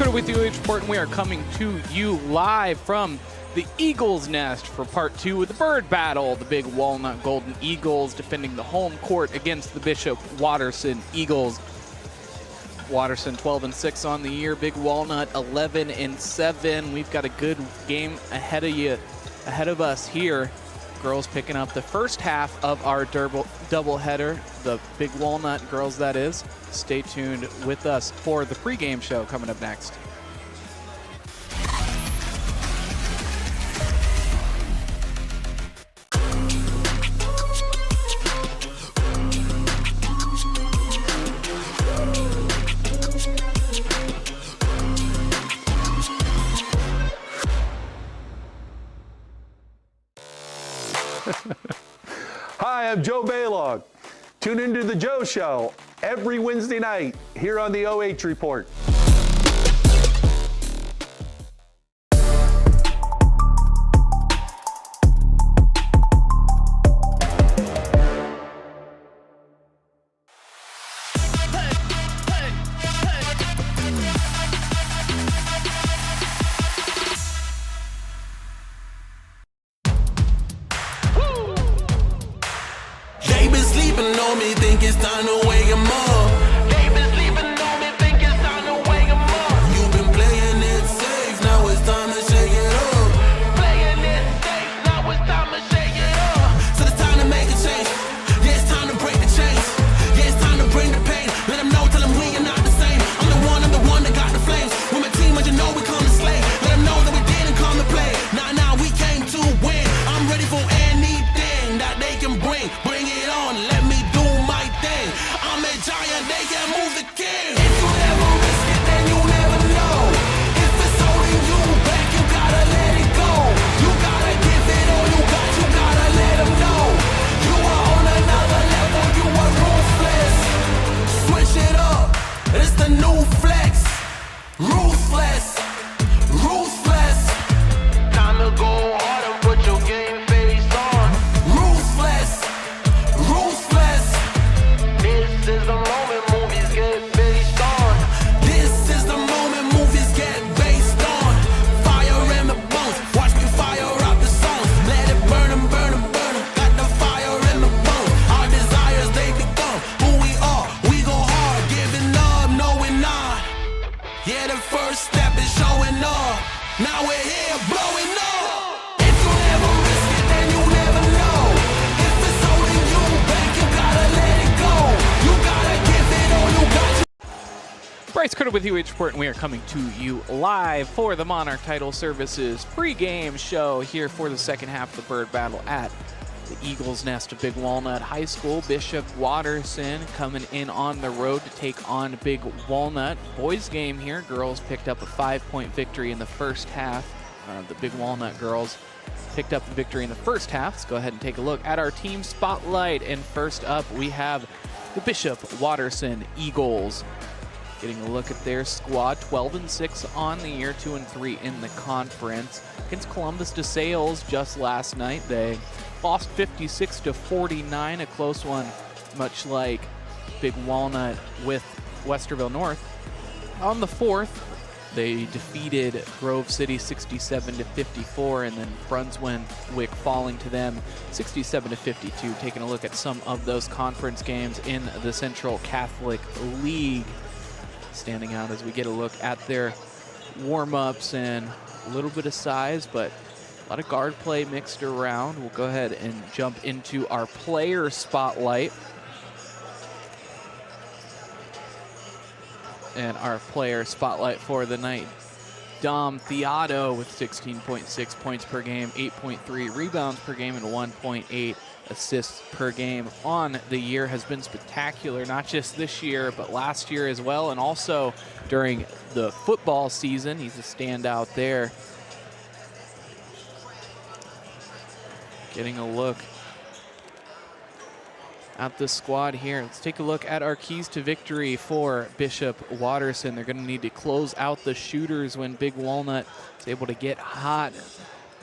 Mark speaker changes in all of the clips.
Speaker 1: Coder with the UH Report, and we are coming to you live from the Eagles Nest for part 2 of the Bird Battle. The Big Walnut Golden Eagles defending the home court against the Bishop Watterson Eagles. Watterson 12-6 on the year. Big Walnut 11-7. We've got a good game ahead of us here. Girls picking up the first half of our doubleheader. The Big Walnut girls, that is. Stay tuned with us for the pregame show coming up next.
Speaker 2: Hi, I'm Joe Baylog. Tune into the Joe Show every Wednesday night here on the OH Report.
Speaker 3: Think it's time to wake 'em up. They been sleeping on me, think it's time to wake 'em up. You've been playing it safe, now it's time to shake it up. Playing it safe, now it's time to shake it up. So it's time to make a change. Yeah, it's time to break the chains. Yeah, it's time to bring the pain. Let them know, tell them we are not the same. I'm the one that got the flames. With my team, as you know, we come to slay. Let them know that we didn't come to play. Nah, we came to win. I'm ready for anything that they can bring. Bring it on, let me do my thing. I'm a giant, they can move the king. If you never risk it, then you never know. If it's holding you back, you gotta let it go. You gotta give it all you gotta let them know. You are on another level, you are ruthless. Switch it up, it's the new flex. Ruthless, ruthless. Time to go hard and put your game face on. Ruthless, ruthless. This is the moment movies get based on. This is the moment movies get based on. Fire in the bones, watch me fire up the songs. Let it burn 'em, burn 'em, burn 'em. Got the fire in the bones. Our desires, they become who we are. We go hard, giving up, no we're not. Yeah, the first step is showing up. Now we're here blowing up. If you never risk it, then you never know. If it's holding you back, you gotta let it go. You gotta give it all you got.
Speaker 1: Bryce Coder with UH Report, and we are coming to you live for the Monarch Title Services pregame show here for the second half of the Bird Battle at the Eagles Nest of Big Walnut High School. Bishop Watterson coming in on the road to take on Big Walnut. Boys game here. Girls picked up a 5-point victory in the first half. The Big Walnut girls picked up the victory in the first half. Let's go ahead and take a look at our team spotlight. And first up, we have the Bishop Watterson Eagles. Getting a look at their squad, 12-6 on the year, 2-3 in the conference. Against Columbus DeSales just last night, they lost 56-49, a close one, much like Big Walnut with Westerville North. On the 4th, they defeated Grove City 67-54, and then Brunswick falling to them 67-52. Taking a look at some of those conference games in the Central Catholic League. Standing out as we get a look at their warm-ups and a little bit of size, but a lot of guard play mixed around. We'll go ahead and jump into our player spotlight. And our player spotlight for the night, Dom Thiago with 16.6 points per game, 8.3 rebounds per game, and 1.8 assists per game on the year. Has been spectacular, not just this year, but last year as well, and also during the football season. He's a standout there. Getting a look at the squad here. Let's take a look at our keys to victory for Bishop Watterson. They're going to need to close out the shooters when Big Walnut is able to get hot.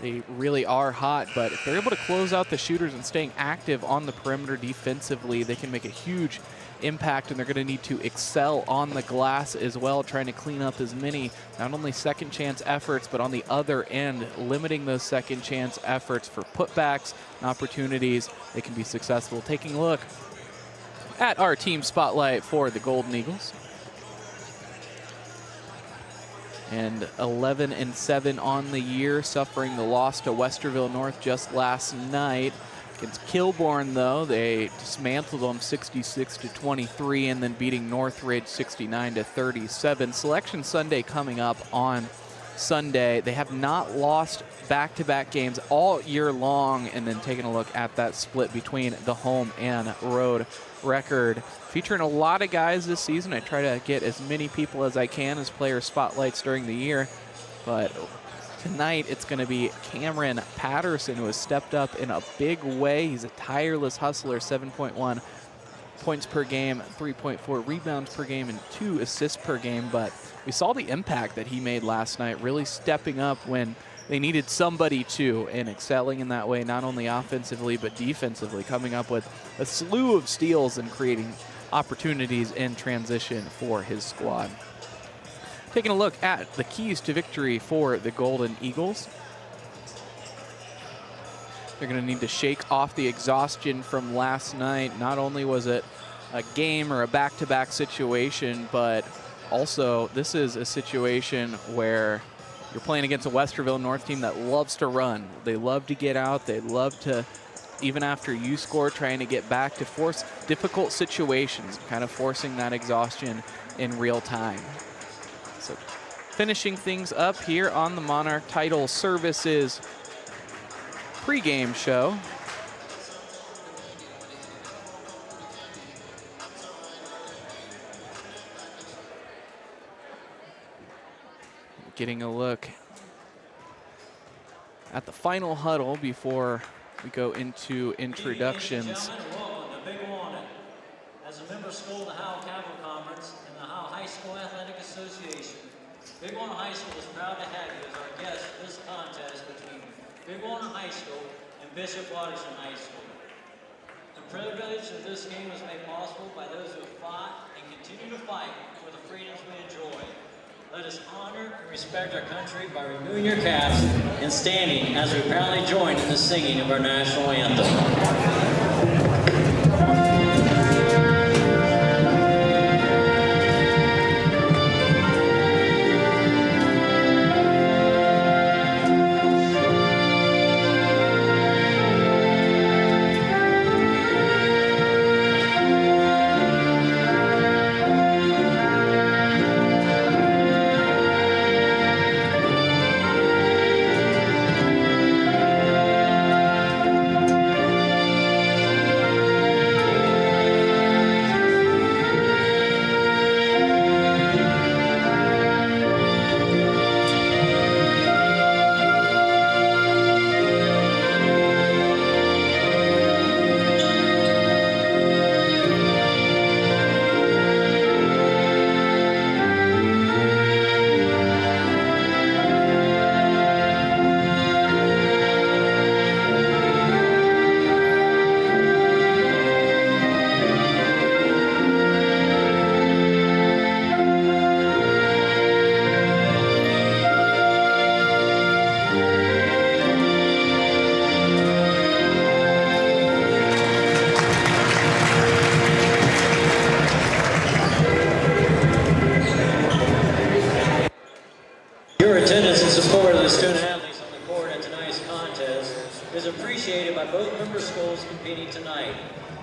Speaker 1: They really are hot, but if they're able to close out the shooters and staying active on the perimeter defensively, they can make a huge impact, and they're going to need to excel on the glass as well, trying to clean up as many, not only second chance efforts, but on the other end, limiting those second chance efforts for putbacks and opportunities they can be successful. Taking a look at our team spotlight for the Golden Eagles. And 11-7 on the year, suffering the loss to Westerville North just last night. Against Kilbourne, though, they dismantled them 66-23, and then beating Northridge 69-37. Selection Sunday coming up on Sunday. They have not lost back-to-back games all year long, and then taking a look at that split between the home and road record. Featuring a lot of guys this season. I try to get as many people as I can as player spotlights during the year, but tonight it's going to be Cameron Patterson, who has stepped up in a big way. He's a tireless hustler, 7.1 points per game, 3.4 rebounds per game, and 2 assists per game. But we saw the impact that he made last night, really stepping up when they needed somebody to, and excelling in that way, not only offensively but defensively, coming up with a slew of steals and creating opportunities in transition for his squad. Taking a look at the keys to victory for the Golden Eagles. They're going to need to shake off the exhaustion from last night. Not only was it a game or a back-to-back situation, but also this is a situation where you're playing against a Westerville North team that loves to run. They love to get out. They love to, even after you score, trying to get back to force difficult situations, kind of forcing that exhaustion in real time. So finishing things up here on the Monarch Title Services pregame show. Getting a look at the final huddle before we go into introductions.
Speaker 4: Welcome to Big Walnut. As a member school of the Howell Capital Conference and the Howell High School Athletic Association, Big Walnut High School is proud to have you as our guest for this contest between Big Walnut High School and Bishop Watterson High School. The privilege of this game was made possible by those who have fought and continue to fight for the freedoms we enjoy. Let us honor and respect our country by removing your caps and standing as we proudly join in the singing of our national anthem.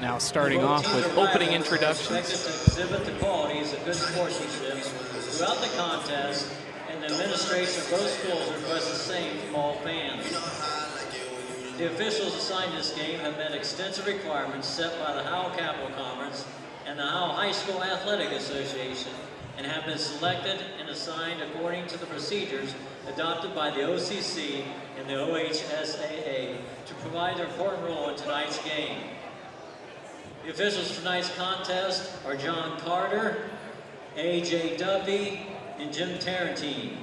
Speaker 1: Now starting off with opening introductions.
Speaker 4: To exhibit the qualities of good sportsmanship throughout the contest, and the administration of both schools request the same from all fans. The officials assigned to this game have met extensive requirements set by the Howell Capital Conference and the Howell High School Athletic Association, and have been selected and assigned according to the procedures adopted by the OCC and the OHSAA to provide their important role in tonight's game. The officials for tonight's contest are John Carter, A.J. Duffy, and Jim Tarantine.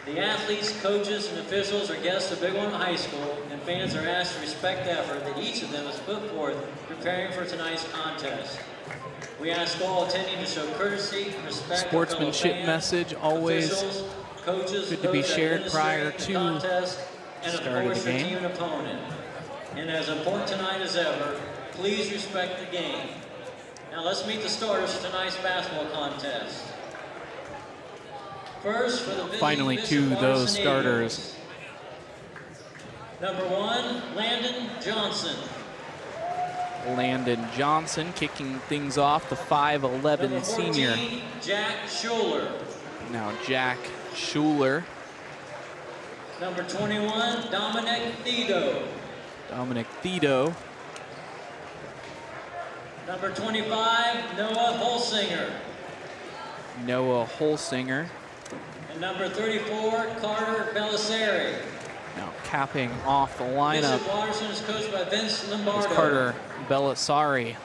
Speaker 4: The athletes, coaches, and officials are guests of Big Walnut High School, and fans are asked to respect the effort that each of them has put forth preparing for tonight's contest. We ask all attending to show courtesy and respect.
Speaker 1: Sportsmanship
Speaker 4: fans,
Speaker 1: message always
Speaker 4: officials, coaches,
Speaker 1: good to be
Speaker 4: those that
Speaker 1: shared prior
Speaker 4: administrate the
Speaker 1: to
Speaker 4: contest, and of
Speaker 1: start of
Speaker 4: course
Speaker 1: the
Speaker 4: the
Speaker 1: game.
Speaker 4: team and opponent. And as important tonight as ever, please respect the game. Now let's meet the starters for tonight's basketball contest. First, for the
Speaker 1: Finally,
Speaker 4: Bishop
Speaker 1: to those
Speaker 4: Watterson
Speaker 1: starters.
Speaker 4: Eagles. Number 1, Landon Johnson.
Speaker 1: Landon Johnson kicking things off, the 5'11"
Speaker 4: Number 14,
Speaker 1: senior.
Speaker 4: Jack Schuler.
Speaker 1: Now Jack Schuler.
Speaker 4: Number 21, Dominic Thiago.
Speaker 1: Dominic Thiago.
Speaker 4: Number 25, Noah Holsinger.
Speaker 1: Noah Holsinger.
Speaker 4: And number 34, Carter Belisari.
Speaker 1: Now capping off the lineup
Speaker 4: Bishop Watterson is coached by Vince Lombardo.
Speaker 1: is Carter Belisari.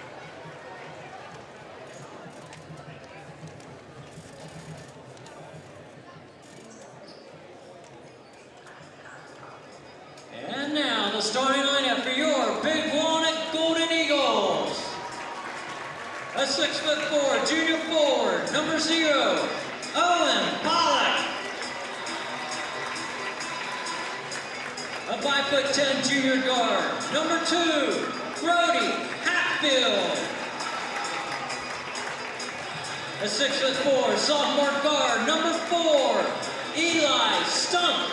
Speaker 4: And now the starting lineup for your Big Walnut Golden Eagles. A 6'4" junior forward, number 0, Owen Pollock. A 5'10" junior guard, number 2, Brody Hatfield. A 6'4" sophomore guard, number 4, Eli Stump.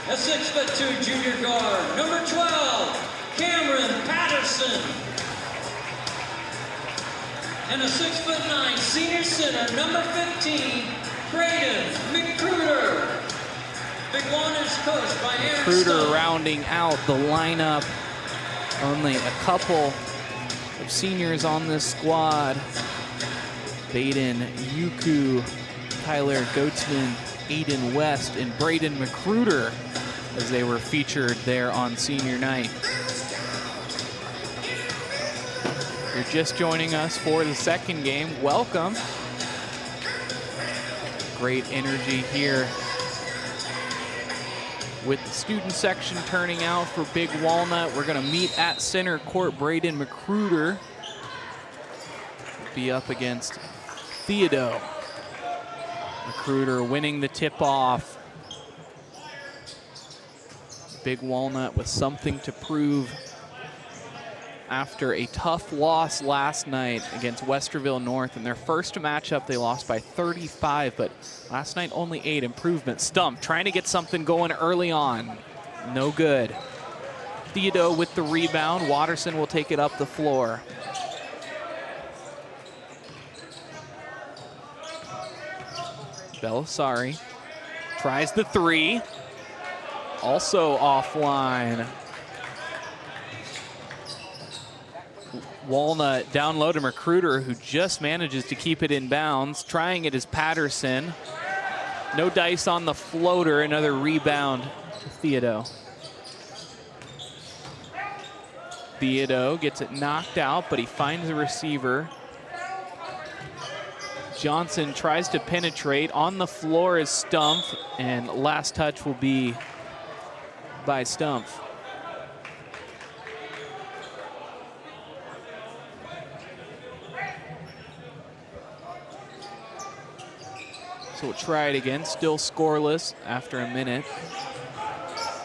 Speaker 4: A 6'2" junior guard, number 12, Cameron Patterson. And a 6'9" senior center, number 15, Braden McCruder. Big Walnut is coached by Aaron
Speaker 1: Cruder
Speaker 4: Stump.
Speaker 1: rounding out the lineup. Only a couple of seniors on this squad. Baden Yuku, Tyler Goatsman, Aiden West, and Braden McCruder as they were featured there on senior night. If you're just joining us for the second game, welcome. Great energy here with the student section turning out for Big Walnut. We're gonna meet at center court. Braden McCruder will be up against Thiago. McCruder winning the tip-off. Big Walnut with something to prove after a tough loss last night against Westerville North. In their first matchup, they lost by 35, but last night only 8. Improvement. Stump trying to get something going early on. No good. Thiago with the rebound. Watterson will take it up the floor. Belisari tries the 3. Also offline. Walnut down low to McCruder, who just manages to keep it in bounds. Trying it is Patterson. No dice on the floater. Another rebound to Thiago. Thiago gets it knocked out, but he finds the receiver. Johnson tries to penetrate. On the floor is Stump, and last touch will be by Stump. So we'll try it again, still scoreless after a minute.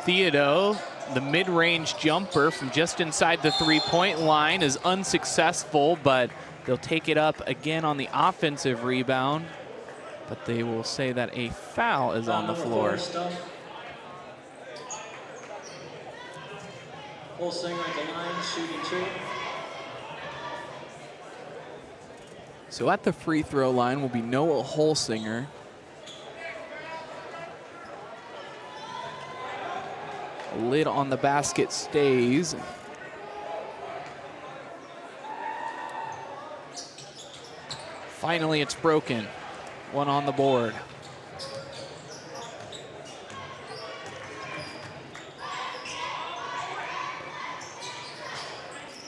Speaker 1: Thiago, the mid-range jumper from just inside the three-point line is unsuccessful, but they'll take it up again on the offensive rebound, but they will say that a foul is on the floor.
Speaker 4: Holsinger at the line, shooting 2.
Speaker 1: So at the free throw line will be Noah Holsinger. Lid on the basket stays. Finally, it's broken. 1 on the board.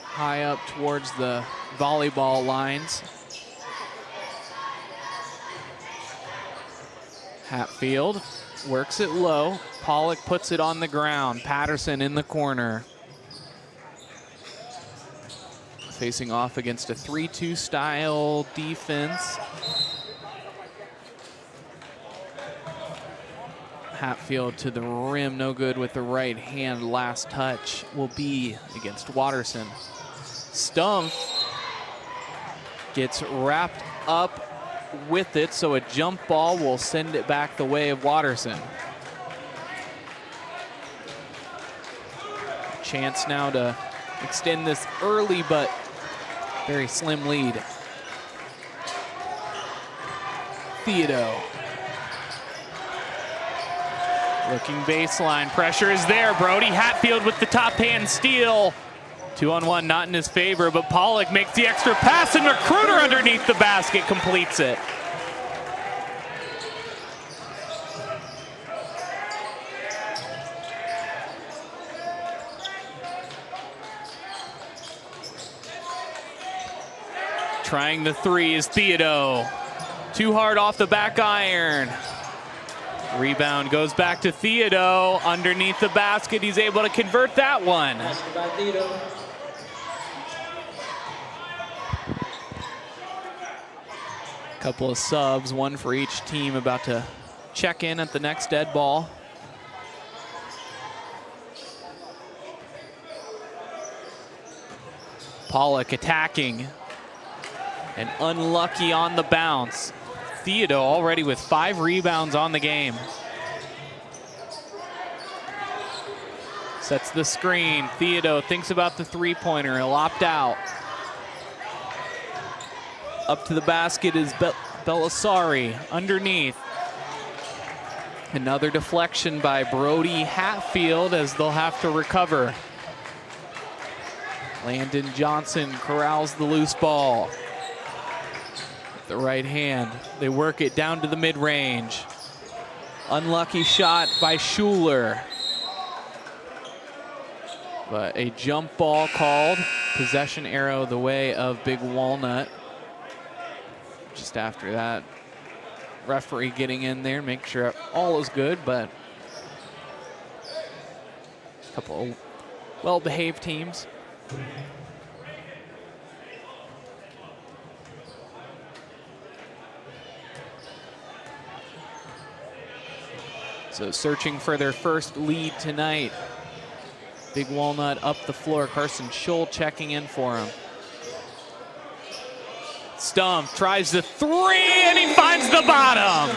Speaker 1: High up towards the volleyball lines. Hatfield works it low. Pollock puts it on the ground. Patterson in the corner. Facing off against a 3-2 style defense. Hatfield to the rim, no good with the right hand. Last touch will be against Watterson. Stumpf gets wrapped up with it, so a jump ball will send it back the way of Watterson. Chance now to extend this early, but very slim lead. Theodo. Looking baseline, pressure is there. Brody Hatfield with the top hand steal. 2-on-1, not in his favor, but Pollock makes the extra pass, and Recruiter underneath the basket completes it. Trying the three is Theodo. Too hard off the back iron. Rebound goes back to Theodo. Underneath the basket, he's able to convert that one.
Speaker 4: Basket by Theodo.
Speaker 1: Couple of subs, one for each team, about to check in at the next dead ball. Pollock attacking. And unlucky on the bounce. Theodo already with 5 rebounds on the game. Sets the screen. Theodo thinks about the three-pointer. He'll opt out. Up to the basket is Belisari underneath. Another deflection by Brody Hatfield as they'll have to recover. Landon Johnson corrals the loose ball. The right hand, they work it down to the mid-range. Unlucky shot by Schuler. But a jump ball called. Possession arrow the way of Big Walnut. Just after that, referee getting in there, make sure all is good, but a couple well-behaved teams. So searching for their first lead tonight. Big Walnut up the floor. Carson Schull checking in for him. Stumpf tries the three, and he finds the bottom.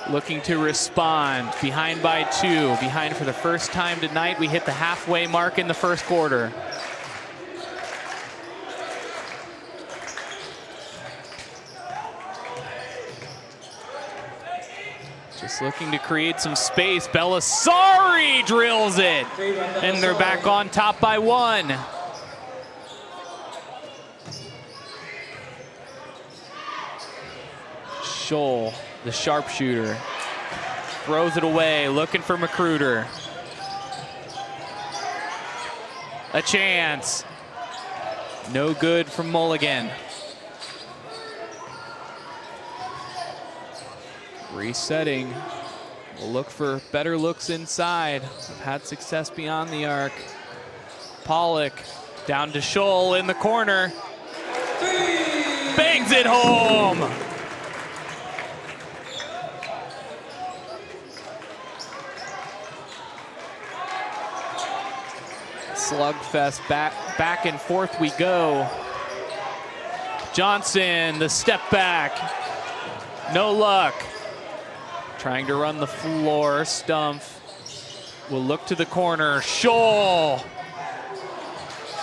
Speaker 1: Looking to respond. Behind by 2. Behind for the first time tonight. We hit the halfway mark in the first quarter. Just looking to create some space. Belisari drills it. And they're back on top by 1. Schull, the sharpshooter, throws it away, looking for Recruiter. A chance. No good from Mulligan. Resetting. We'll look for better looks inside. We've had success beyond the arc. Pollock down to Schull in the corner. Bangs it home. Slugfest, back and forth we go. Johnson, the step back. No luck. Trying to run the floor. Stumpf will look to the corner. Schull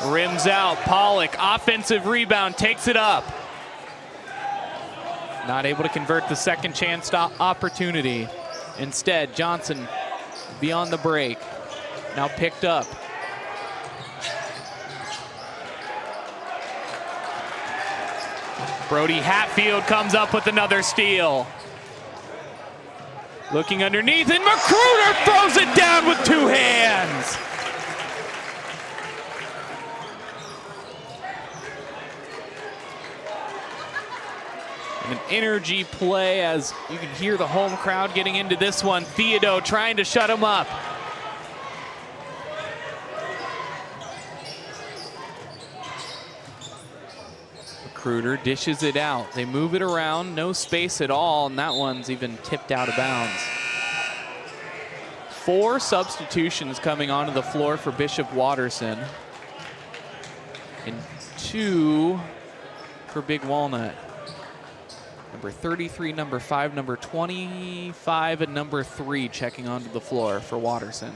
Speaker 1: rims out. Pollock, offensive rebound, takes it up. Not able to convert the second chance opportunity. Instead, Johnson beyond the break. Now picked up. Brody Hatfield comes up with another steal. Looking underneath, and Recruiter throws it down with 2 hands. An energy play as you can hear the home crowd getting into this one. Thiago trying to shut him up. Recruiter dishes it out. They move it around, no space at all, and that one's even tipped out of bounds. 4 substitutions coming onto the floor for Bishop Watterson. And 2 for Big Walnut. Number 33, number 5, number 25, and number 3 checking onto the floor for Watterson.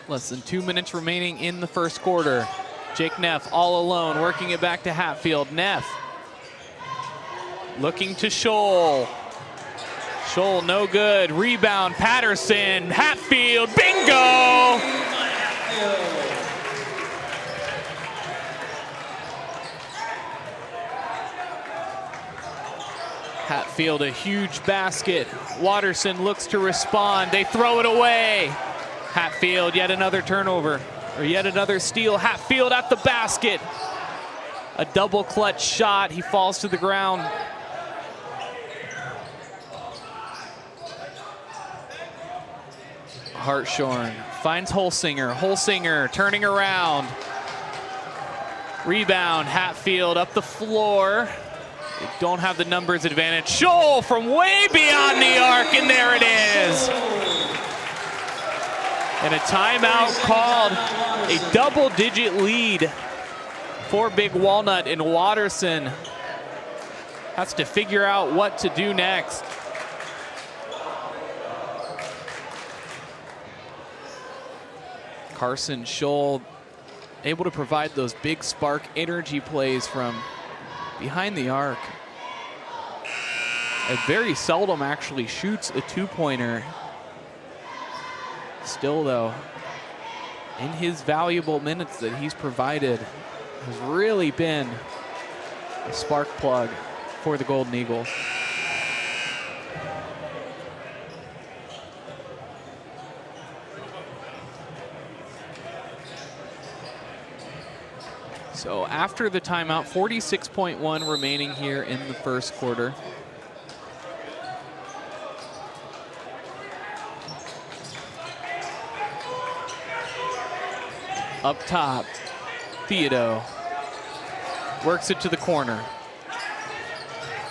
Speaker 1: Less than 2 minutes remaining in the first quarter. Jake Neff all alone, working it back to Hatfield. Neff looking to Scholl. Scholl no good. Rebound, Patterson. Hatfield, bingo! Hatfield, a huge basket. Watterson looks to respond. They throw it away. Hatfield, yet another turnover, or yet another steal. Hatfield at the basket. A double clutch shot. He falls to the ground. Hartshorn finds Holsinger. Holsinger turning around. Rebound, Hatfield up the floor. They don't have the numbers advantage. Scholl from way beyond the arc, and there it is. And a timeout called. A double-digit lead for Big Walnut, and Watterson has to figure out what to do next. Carson Scholl able to provide those big spark energy plays from behind the arc. And very seldom actually shoots a two-pointer. Still though, in his valuable minutes that he's provided, has really been a spark plug for the Golden Eagles. So after the timeout, 46.1 remaining here in the first quarter. Up top, Thiago works it to the corner.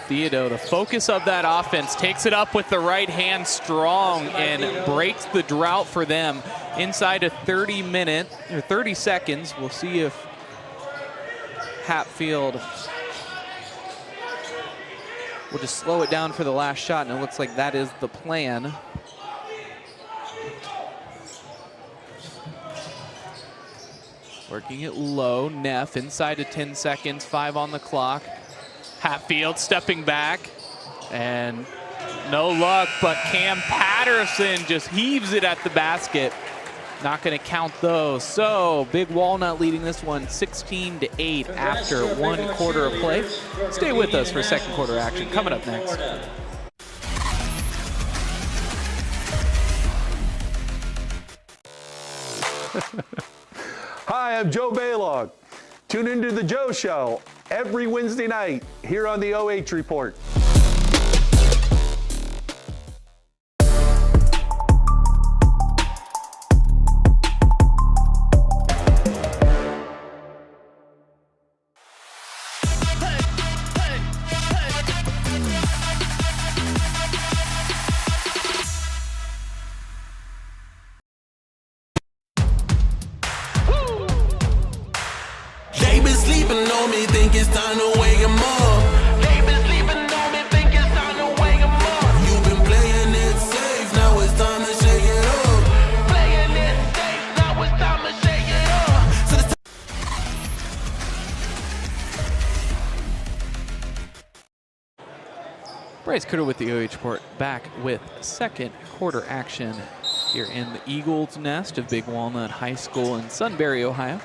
Speaker 1: Thiago, the focus of that offense, takes it up with the right hand strong and breaks the drought for them inside of 30 seconds. We'll see if Hatfield will just slow it down for the last shot, and it looks like that is the plan. Working it low, Neff inside of 10 seconds, 5 on the clock. Hatfield stepping back, and no luck, but Cam Patterson just heaves it at the basket. Not gonna count those. So Big Walnut leading this one 16-8 after 1 quarter of play. Stay with us for second quarter action coming up next.
Speaker 2: Hi, I'm Joe Baylog. Tune into the Joe Show every Wednesday night here on the OH Report.
Speaker 1: Bryce Coder with the OH Report, back with second quarter action here in the Eagles Nest of Big Walnut High School in Sunbury, Ohio.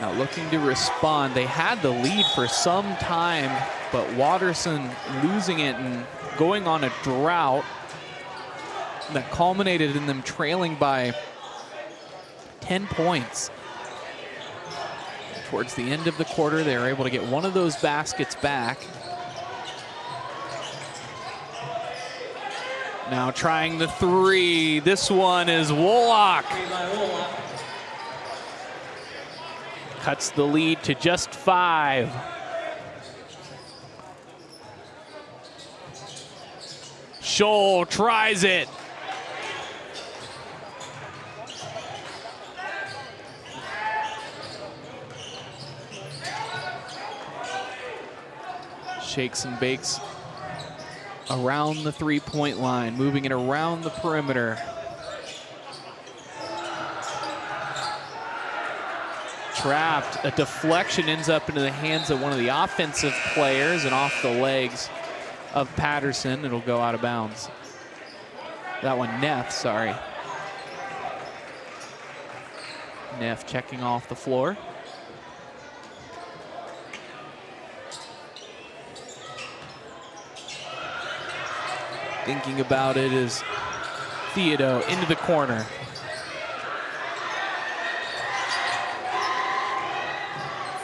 Speaker 1: Now looking to respond. They had the lead for some time but Watterson losing it and going on a drought that culminated in them trailing by 10 points. Towards the end of the quarter, they were able to get one of those baskets back. Now trying the three. This one is Wolak. Cuts the lead to just 5. Scholl tries it. Shakes and bakes around the three-point line, moving it around the perimeter. Trapped, a deflection ends up into the hands of one of the offensive players and off the legs of Patterson. It'll go out of bounds. That one, Neff, sorry. Neff checking off the floor. Thinking about it is Thiago into the corner.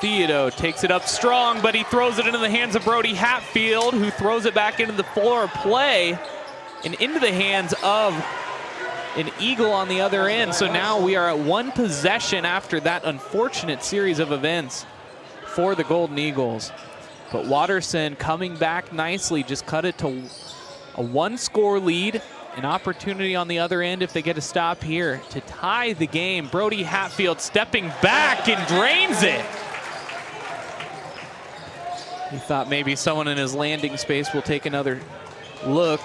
Speaker 1: Thiago takes it up strong, but he throws it into the hands of Brody Hatfield, who throws it back into the floor play and into the hands of an Eagle on the other end. So now we are at one possession after that unfortunate series of events for the Golden Eagles. But Watterson coming back nicely, just cut it to a one-score lead. An opportunity on the other end if they get a stop here to tie the game. Brody Hatfield stepping back and drains it. He thought maybe someone in his landing space will take another look.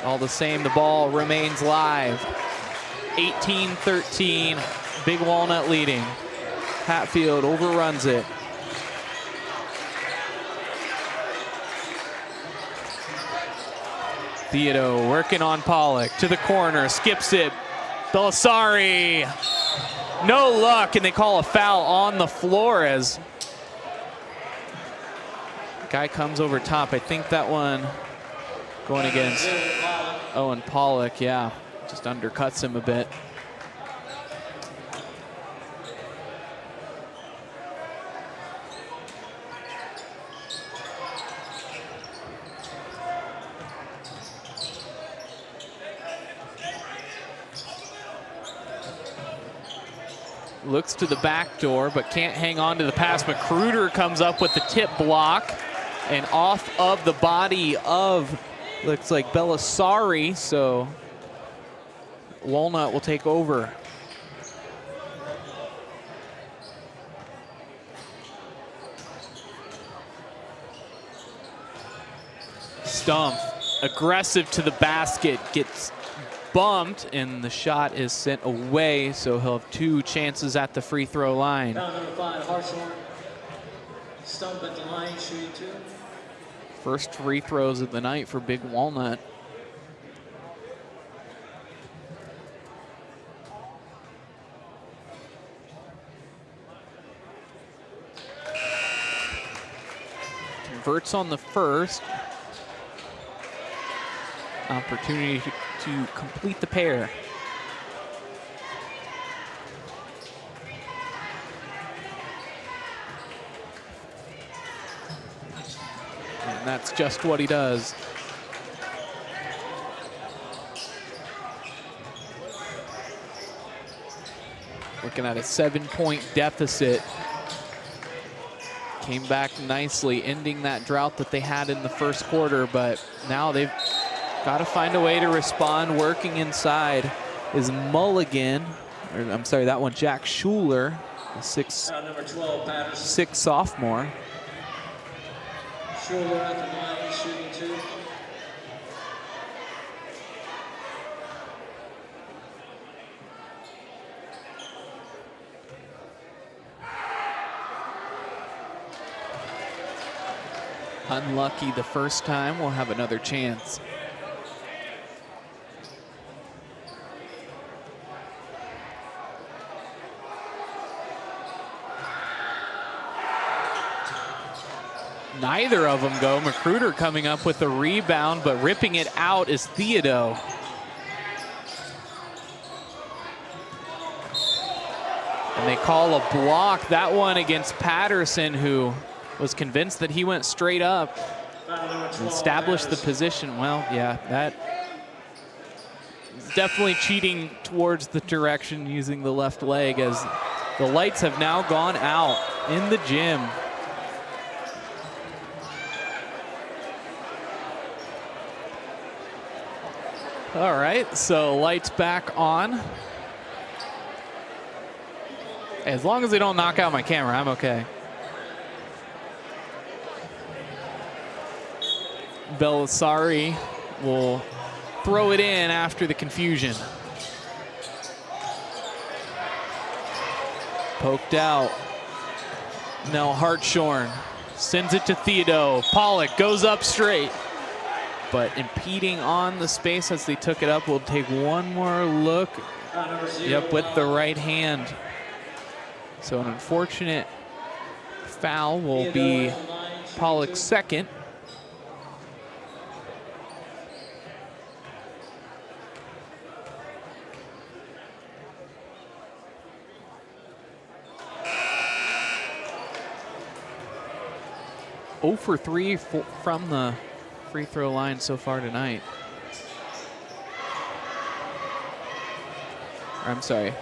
Speaker 1: All the same, the ball remains live. 18-13, Big Walnut leading. Hatfield overruns it. Thiago working on Pollock to the corner, skips it. Belisari, no luck, and they call a foul on the floor as guy comes over top. I think that one going against Owen Pollock, yeah, just undercuts him a bit. Looks to the back door, but can't hang on to the pass. Magruder comes up with the tip block and off of the body of, looks like Belisari, so Walnut will take over. Stumpf, aggressive to the basket, gets bumped, and the shot is sent away, so he'll have 2 chances at the free throw line.
Speaker 4: Foul number 5, Hartshorn. Stumpf at the line, shooting 2.
Speaker 1: First free throws of the night for Big Walnut. Converts on the first. Opportunity to complete the pair. And that's just what he does. Looking at a 7-point deficit. Came back nicely, ending that drought that they had in the first quarter, but now they've got to find a way to respond. Working inside is Mulligan, or I'm sorry, that one, Jack Schuler, the
Speaker 4: Number 12, Patterson.
Speaker 1: 6 sophomore.
Speaker 4: Schuler at the line, shooting 2.
Speaker 1: Unlucky the first time, we'll have another chance. Neither of them go. Magruder coming up with the rebound, but ripping it out is Thiago. And they call a block. That one against Patterson, who was convinced that he went straight up and established the position. Well, yeah, that is definitely cheating towards the direction using the left leg, as the lights have now gone out in the gym. All right, so lights back on. As long as they don't knock out my camera, I'm okay. Belisari will throw it in after the confusion. Poked out. Now Hartshorn sends it to Thiago. Pollock goes up straight, but impeding on the space as they took it up. We'll take one more look. Yep, with the right hand. So an unfortunate foul will be Pollock's second. Oh for 3 from the free throw line so far tonight. I'm sorry.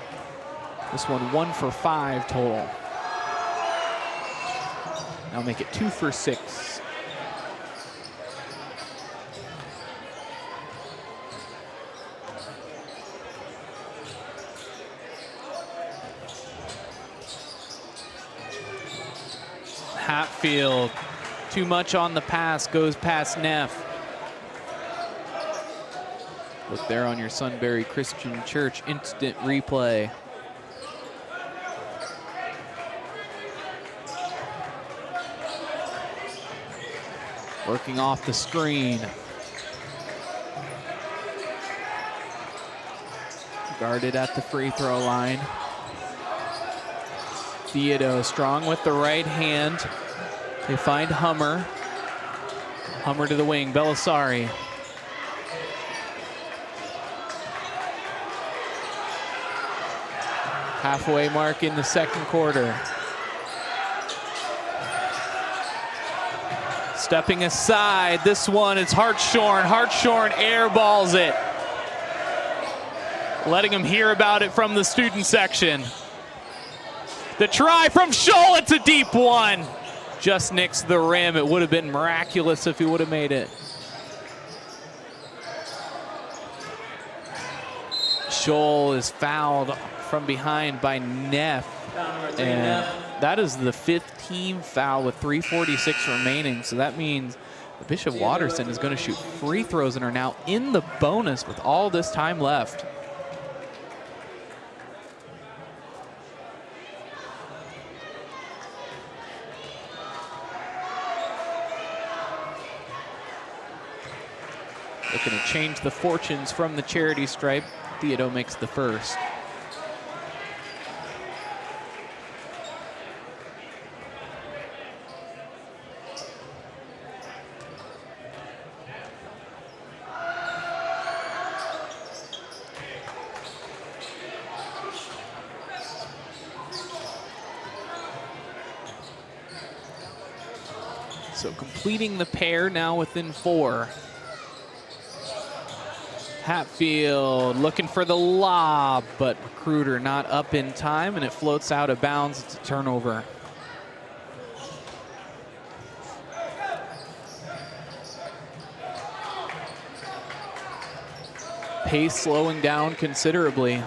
Speaker 1: This one 1 for 5 total. Now make it 2 for 6. Hatfield, too much on the pass, goes past Neff. Look there on your Sunbury Christian Church instant replay. Working off the screen. Guarded at the free throw line. Thiago strong with the right hand. They find Hummer. Hummer to the wing, Belisari. Halfway mark in the second quarter. Stepping aside, this one is Hartshorn. Hartshorn airballs it. Letting him hear about it from the student section. The try from Scholl, it's a deep one. Just nicks the rim. It would have been miraculous if he would have made it. Scholl is fouled from behind by Neff. And that is the 5th team foul with 3:46 remaining. So that means Bishop Watterson is going to shoot free throws and are now in the bonus with all this time left. Looking to change the fortunes from the charity stripe. Thiago makes the first. So completing the pair now within 4. Hatfield looking for the lob, but Magruder not up in time, and it floats out of bounds. It's a turnover. Pace slowing down considerably.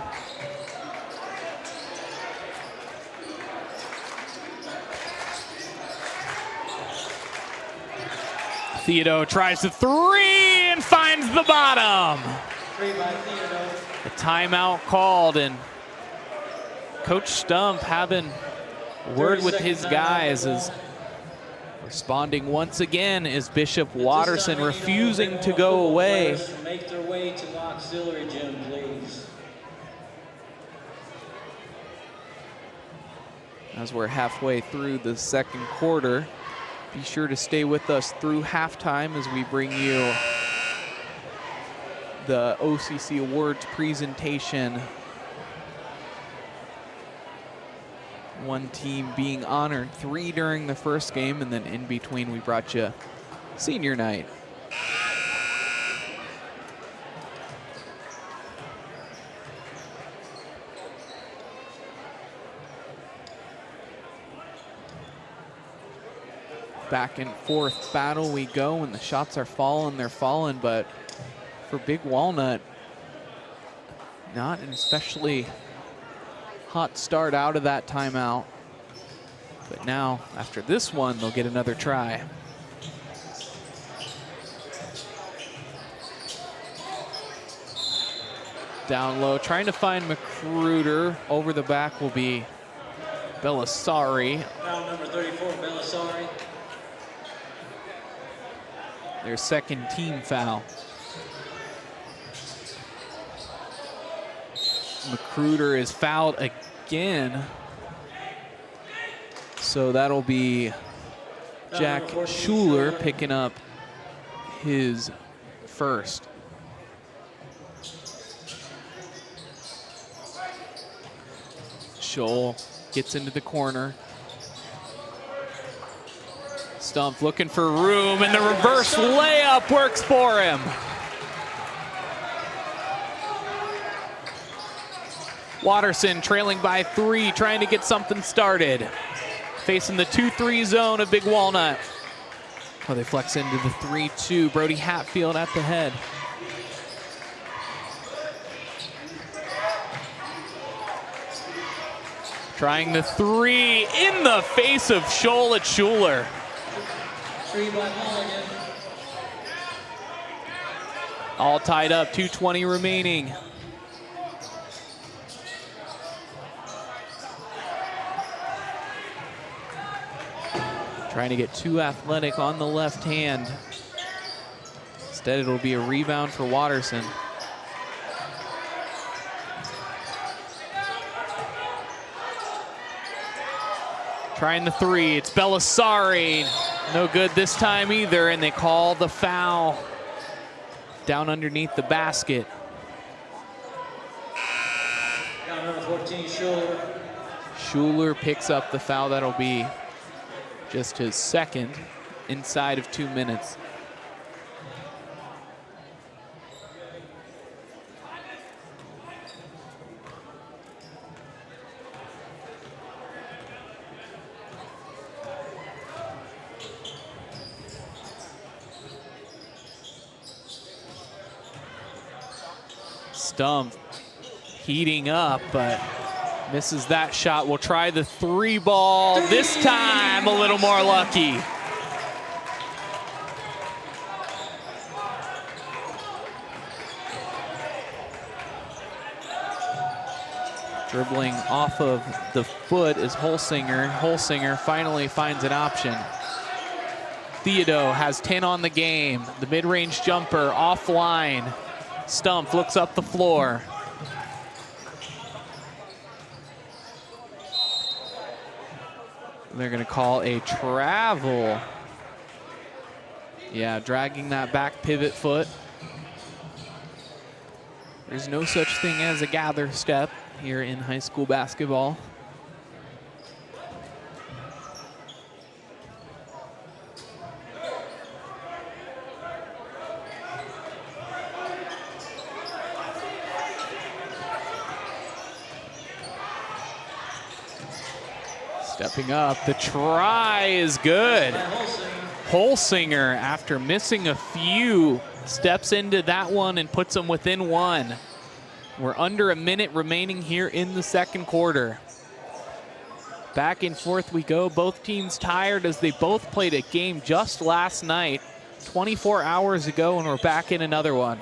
Speaker 1: Thiago tries the 3 and finds the bottom. A timeout called, and Coach Stump having a word with his guys is responding once again is Bishop Watterson refusing to go away.
Speaker 4: Make their way to the auxiliary gym, please.
Speaker 1: As we're halfway through the second quarter. Be sure to stay with us through halftime as we bring you the OCC Awards presentation. One team being honored, 3 during the first game, and then in between we brought you senior night. Back and forth battle we go, and the shots are falling, they're falling, but for Big Walnut, not an especially hot start out of that timeout. But now, after this one, they'll get another try. Down low, trying to find Magruder. Over the back will be Belisari.
Speaker 4: Foul number 34, Belisari.
Speaker 1: Their second team foul. Magruder is fouled again. So that'll be Jack Schuler picking up his first. Scholl gets into the corner. Stumpf looking for room, and the reverse layup works for him. Watterson trailing by 3, trying to get something started. Facing the 2-3 zone of Big Walnut. Oh, they flex into the 3-2. Brody Hatfield at the head. Trying the 3 in the face of Scholl at Schuler.
Speaker 4: 3 by Mulligan.
Speaker 1: All tied up, 2:20 remaining. Trying to get too athletic on the left hand. Instead, it'll be a rebound for Watterson. Trying the 3, it's Belisari. No good this time either, and they call the foul down underneath the basket.
Speaker 4: Foul number 14, Schuler.
Speaker 1: Schuler picks up the foul. That'll be just his second inside of 2 minutes. Stumpf heating up, but misses that shot. We'll try the 3 ball. This time a little more lucky. Dribbling off of the foot is Holsinger. Holsinger finally finds an option. Theodo has 10 on the game. The mid-range jumper offline. Stumpf looks up the floor. They're gonna call a travel. Yeah, dragging that back pivot foot. There's no such thing as a gather step here in high school basketball. Stepping up, the try is good. Holsinger, after missing a few, steps into that one and puts them within 1. We're under a minute remaining here in the second quarter. Back and forth we go. Both teams tired as they both played a game just last night, 24 hours ago, and we're back in another one.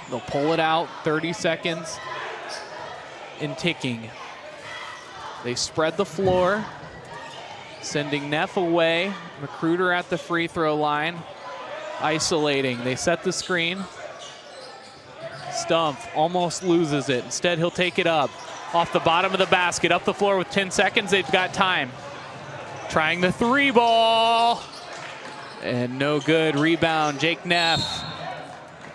Speaker 1: They'll pull it out, 30 seconds and ticking. They spread the floor, sending Neff away. Magruder at the free throw line, isolating. They set the screen. Stumpf almost loses it. Instead, he'll take it up. Off the bottom of the basket, up the floor with 10 seconds. They've got time. Trying the 3 ball. And no good. Rebound, Jake Neff.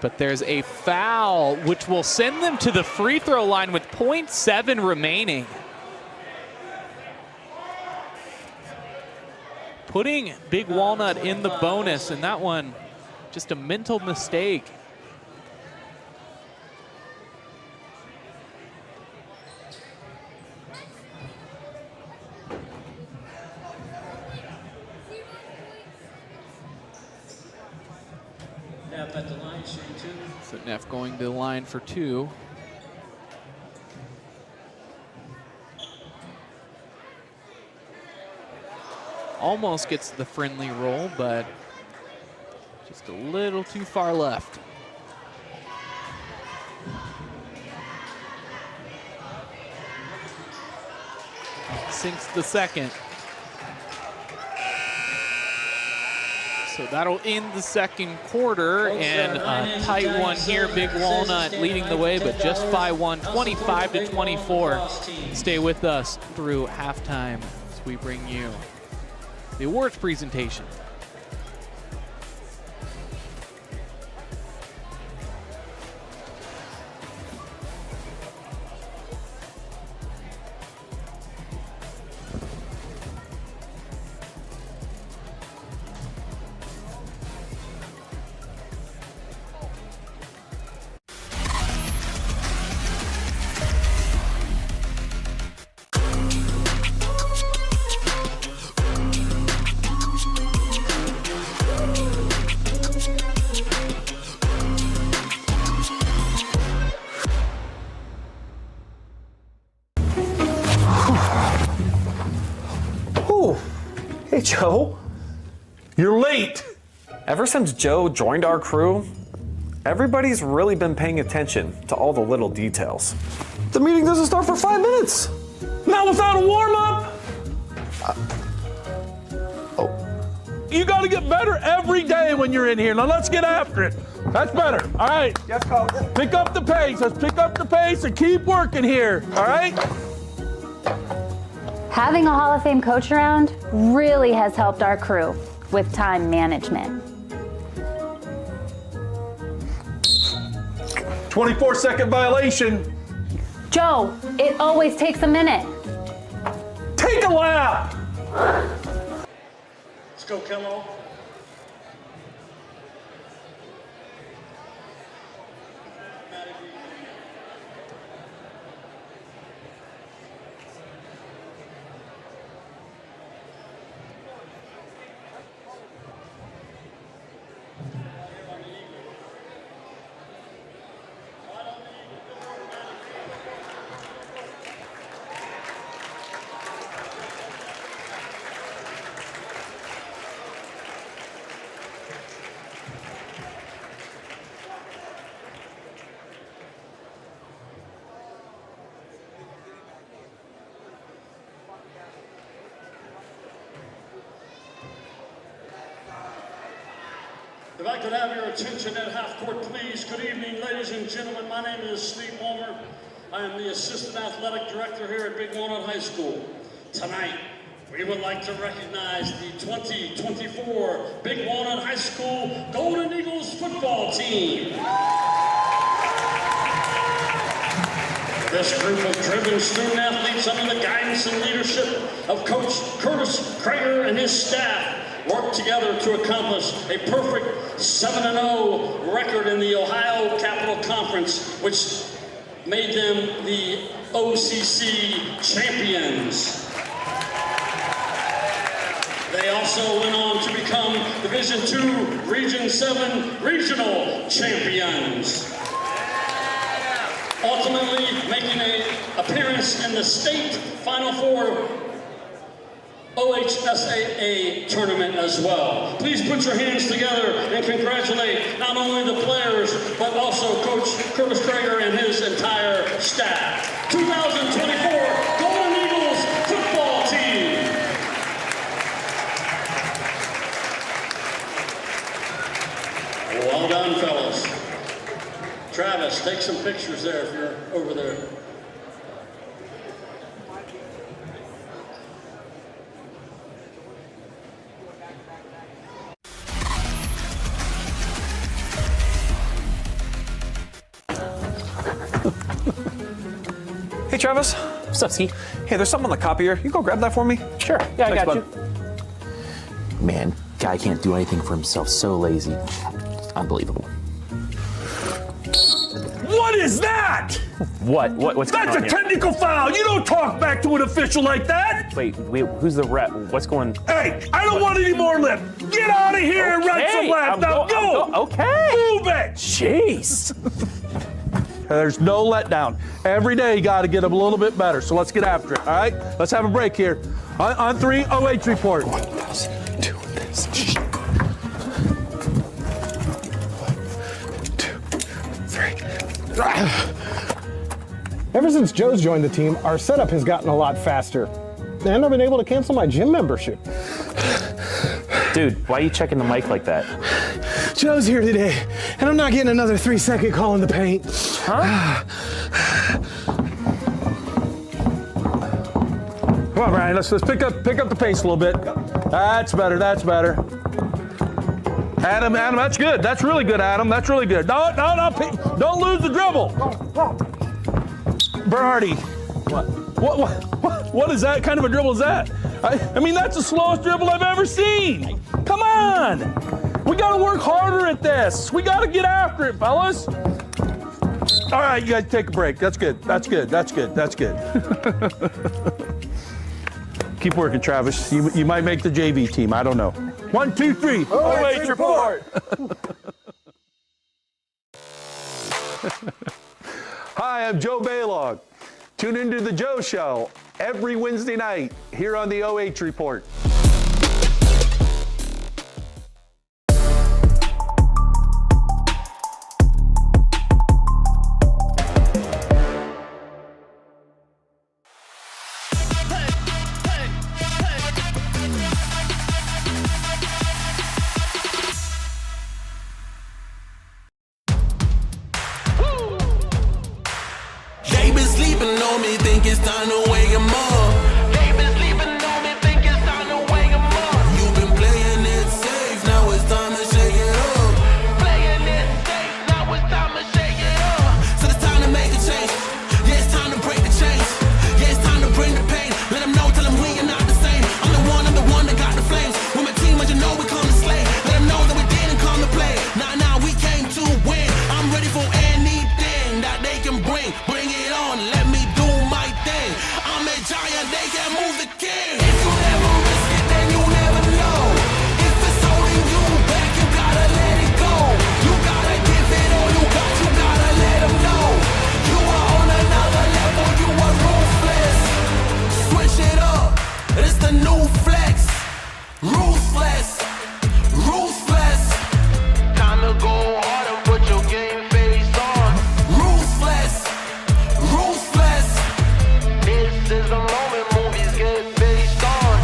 Speaker 1: But there's a foul, which will send them to the free throw line with 0.7 remaining. Putting Big Walnut in the bonus, and that one, just a mental mistake.
Speaker 4: Neff at the line, shooting 2.
Speaker 1: So Neff going to the line for 2. Almost gets the friendly roll, but just a little too far left. Sinks the second. So that'll end the second quarter, and a tight one here. Big Walnut leading the way, but just by one, 25-24. Stay with us through halftime as we bring you the awards presentation.
Speaker 5: Hey, Joe.
Speaker 2: You're late.
Speaker 5: Ever since Joe joined our crew, everybody's really been paying attention to all the little details. The meeting doesn't start for 5 minutes.
Speaker 2: Not without a warm-up. You got to get better every day when you're in here. Now let's get after it. That's better. All right.
Speaker 5: Yes, Coach.
Speaker 2: Pick up the pace. Let's pick up the pace and keep working here. All right?
Speaker 6: Having a Hall of Fame coach around really has helped our crew with time management.
Speaker 2: 24-second violation.
Speaker 6: Joe, it always takes a minute.
Speaker 2: Take a lap.
Speaker 4: Let's go, Kello. If I could have your attention at half court, please. Good evening, ladies and gentlemen. My name is Steve Walmer. I am the Assistant Athletic Director here at Big Walnut High School. Tonight, we would like to recognize the 2024 Big Walnut High School Golden Eagles football team. This group of driven student athletes under the guidance and leadership of Coach Curtis Krager and his staff worked together to accomplish a perfect 7-0 record in the Ohio Capital Conference, which made them the OCC champions. They also went on to become Division II, Region 7 regional champions. Ultimately making an appearance in the state Final Four OHSAA tournament as well. Please put your hands together and congratulate not only the players, but also Coach Curtis Krager and his entire staff. 2024 Golden Eagles football team. Well done, fellas. Travis, take some pictures there if you're over there.
Speaker 5: Hey, Travis.
Speaker 7: What's up, Ski?
Speaker 5: Hey, there's something on the copier. You go grab that for me?
Speaker 7: Sure. Yeah, I
Speaker 5: Thanks,
Speaker 7: got
Speaker 5: bud.
Speaker 7: you. Man, guy can't do anything for himself. So lazy. Unbelievable.
Speaker 8: What is that?
Speaker 7: What's going
Speaker 8: That's
Speaker 7: on
Speaker 8: a
Speaker 7: here?
Speaker 8: technical foul. You don't talk back to an official like that.
Speaker 7: Wait, who's the rep? What's going?
Speaker 8: Hey, I don't want any more lip. Get out of here and run some laps. Now go.
Speaker 7: Okay.
Speaker 8: Move it.
Speaker 7: Jeez.
Speaker 2: There's no letdown. Every day you got to get a little bit better. So let's get after it. All right? Let's have a break here. On 3, OH report.
Speaker 9: Ever since Joe's joined the team, our setup has gotten a lot faster. And I've been able to cancel my gym membership.
Speaker 7: Dude, why are you checking the mic like that?
Speaker 9: Joe's here today, and I'm not getting another 3-second call in the paint.
Speaker 7: Huh?
Speaker 2: Come on, Brian. Let's pick up the pace a little bit. That's better. Adam, that's good. That's really good, Adam. That's really good. No, don't lose the dribble. Bernardi. What is that kind of a dribble is that? I mean, that's the slowest dribble I've ever seen. Come on. We got to work harder at this. We got to get after it, fellas. All right, you guys take a break. That's good. Keep working, Travis. You might make the JV team. I don't know. 1, 2, 3. OH report. Hi, I'm Joe Baylog. Tune into the Joe Show every Wednesday night here on the OH report.
Speaker 3: They been sleeping on me, think it's time to wake 'em up. They been sleeping on me, think it's time to wake 'em up. You've been playing it safe, now it's time to shake it up. Playing it safe, now it's time to shake it up. So it's time to make a change. Yeah, it's time to break the chains. Yeah, it's time to bring the pain. Let them know, tell them we are not the same. I'm the one that got the flames. With my team, as you know, we come to slay. Let them know that we didn't come to play. Nah, we came to win. I'm ready for anything that they can bring. Bring it on, let me do my thing. I'm a giant, they can move the king. If you never risk it, then you never know. If it's holding you back, you gotta let it go. You gotta give it all you got, you gotta let them know. You are on another level, you are ruthless. Switch it up, it's the new flex. Ruthless, ruthless. Time to go hard and put your game face on. Ruthless, ruthless. This is the moment movies get based on.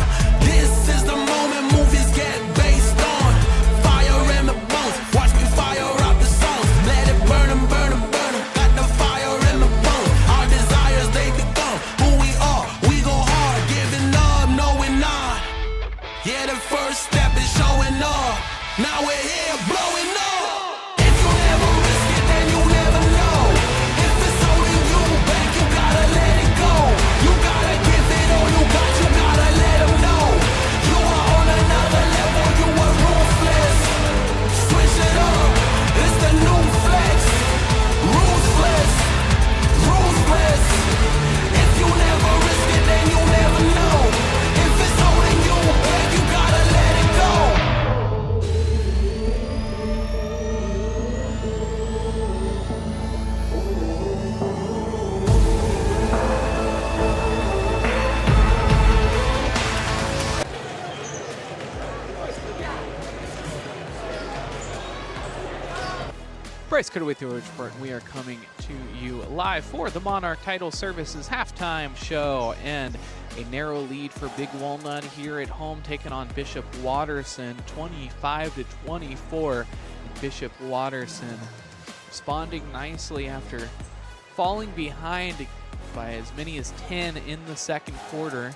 Speaker 3: This is the moment movies get based on. Fire in the bones, watch me fire up the songs. Let it burn 'em, burn 'em, burn 'em. Got the fire in the bones. Our desires, they become who we are. We go hard, giving up, no we're not. Yeah, the first step is showing up. Now we're here blowing up. If you never risk it, then you never know. If it's holding you back, you gotta let it go. You gotta give it all you got, you gotta let them know. You are on another level, you are ruthless. Switch it up, it's the new flex. Ruthless, ruthless. If you never risk it, then you never know. If it's holding you back, you gotta let it go.
Speaker 1: Bryce Coder with your report. We are coming to you live for the Monarch Title Services halftime show, and a narrow lead for Big Walnut here at home, taking on Bishop Watterson, 25-24. Bishop Watterson responding nicely after falling behind by as many as 10 in the second quarter,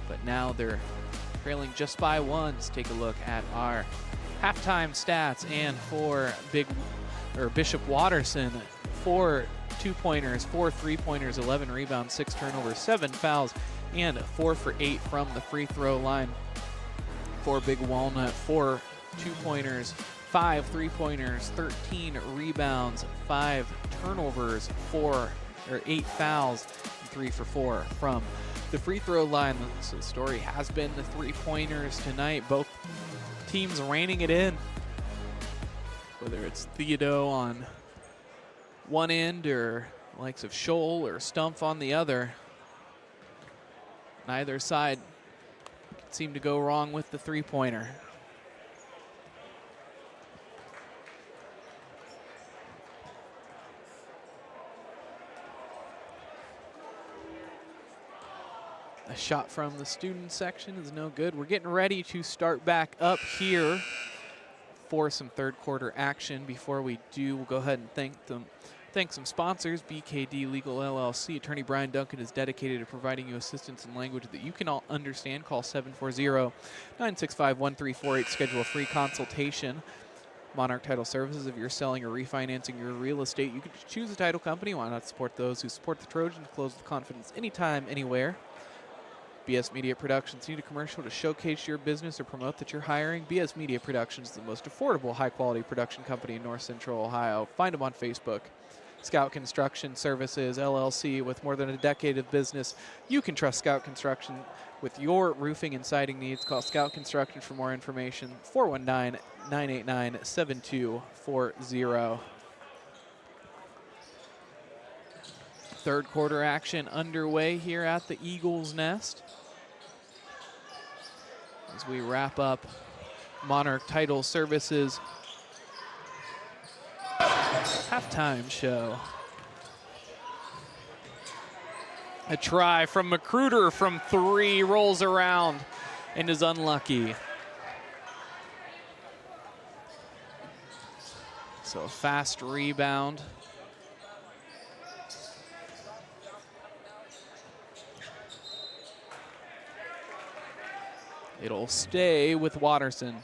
Speaker 1: but now they're trailing just by 1. Let's take a look at our halftime stats, and for Bishop Watterson, 4 2-pointers, 4 3-pointers, 11 rebounds, 6 turnovers, 7 fouls, and 4 for 8 from the free throw line. For Big Walnut, 4 2-pointers, 5 3-pointers, 13 rebounds, 5 turnovers, 8 fouls, and 3 for 4 from the free throw line. So the story has been the 3-pointers tonight. Both teams reining it in. Whether it's Theodo on one end or the likes of Scholl or Stumpf on the other. Neither side seemed to go wrong with the 3-pointer. A shot from the student section is no good. We're getting ready to start back up here for some third quarter action. Before we do, we'll go ahead and thank some sponsors. BKD Legal LLC. Attorney Brian Duncan is dedicated to providing you assistance in language that you can all understand. Call 740-965-1348. Schedule a free consultation. Monarch Title Services. If you're selling or refinancing your real estate, you can choose a title company. Why not support those who support the Trojans? Close with confidence anytime, anywhere. BS Media Productions. Need a commercial to showcase your business or promote that you're hiring? BS Media Productions is the most affordable, high-quality production company in North Central Ohio. Find them on Facebook. Scout Construction Services, LLC. With more than a decade of business, you can trust Scout Construction with your roofing and siding needs. Call Scout Construction for more information. 419-989-7240. Third quarter action underway here at the Eagles Nest as we wrap up Monarch Title Services halftime show. A try from Magruder from 3, rolls around and is unlucky. So a fast rebound. It'll stay with Watterson.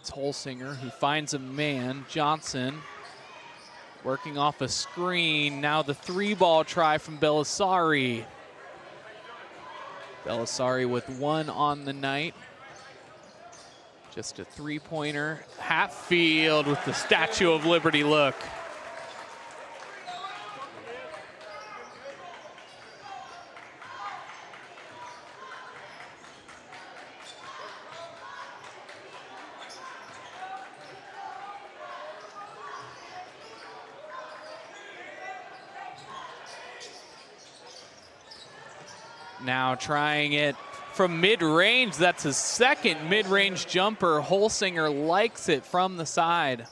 Speaker 1: It's Holsinger who finds a man. Johnson working off a screen. Now the 3-ball try from Belisari. Belisari with 1 on the night. Just a 3-pointer. Hatfield with the Statue of Liberty look. Now trying it from mid-range. That's his second mid-range jumper. Holsinger likes it from the side.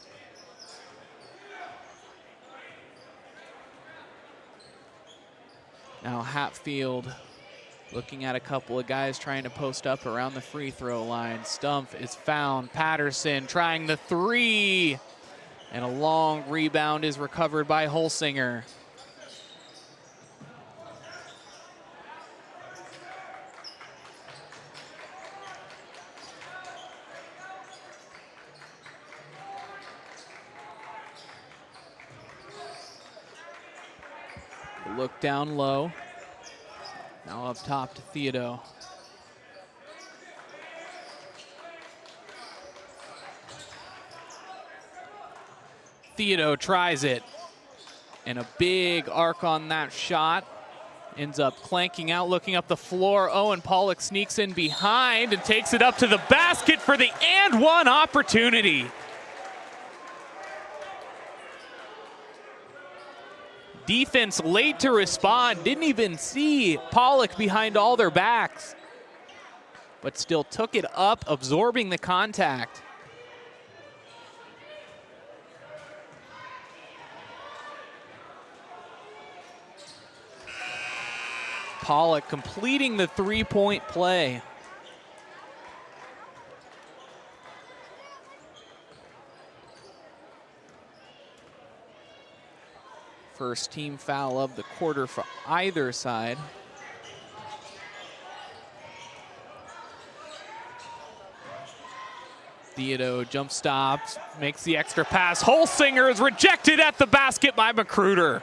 Speaker 1: Now Hatfield looking at a couple of guys trying to post up around the free throw line. Stumpf is found. Patterson trying the 3. And a long rebound is recovered by Holsinger. Look down low. Now up top to Theodo. Theodo tries it. And a big arc on that shot. Ends up clanking out, looking up the floor. Owen Pollock sneaks in behind and takes it up to the basket for the and one opportunity. Defense late to respond, didn't even see Pollock behind all their backs, but still took it up, absorbing the contact. Pollock completing the 3-point play. First team foul of the quarter for either side. Theodo jump stops, makes the extra pass. Holsinger is rejected at the basket by Magruder.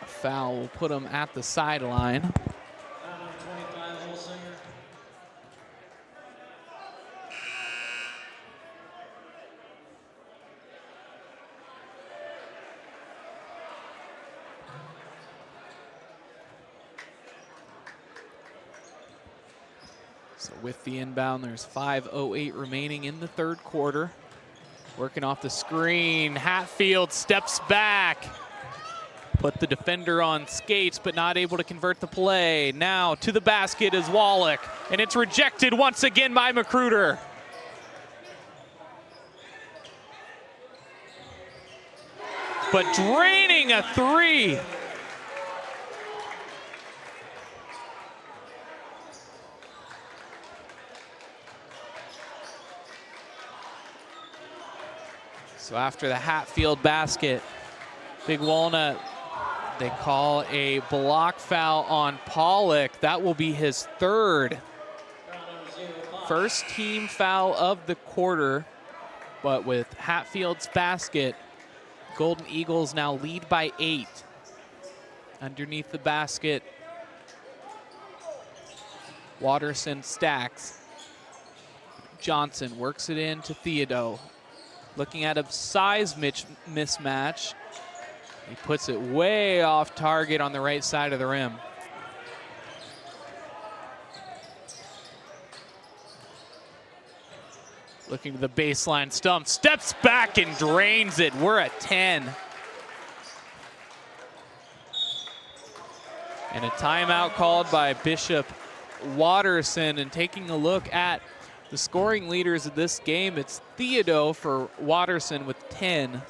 Speaker 1: A foul will put him at the sideline.
Speaker 4: Foul number 25, Holsinger.
Speaker 1: So with the inbound, there's 5:08 remaining in the third quarter. Working off the screen, Hatfield steps back. Put the defender on skates, but not able to convert the play. Now to the basket is Wallach, and it's rejected once again by Magruder. But draining a three. So after the Hatfield basket, Big Walnut, they call a block foul on Pollock. That will be his third. First team foul of the quarter, but with Hatfield's basket, Golden Eagles now lead by 8. Underneath the basket, Watterson stacks. Johnson works it in to Theodo. Looking at a size mismatch. He puts it way off target on the right side of the rim. Looking to the baseline, Stump steps back and drains it. We're at 10. And a timeout called by Bishop Watterson. And taking a look at the scoring leaders of this game, it's Theodo for Watterson with 10.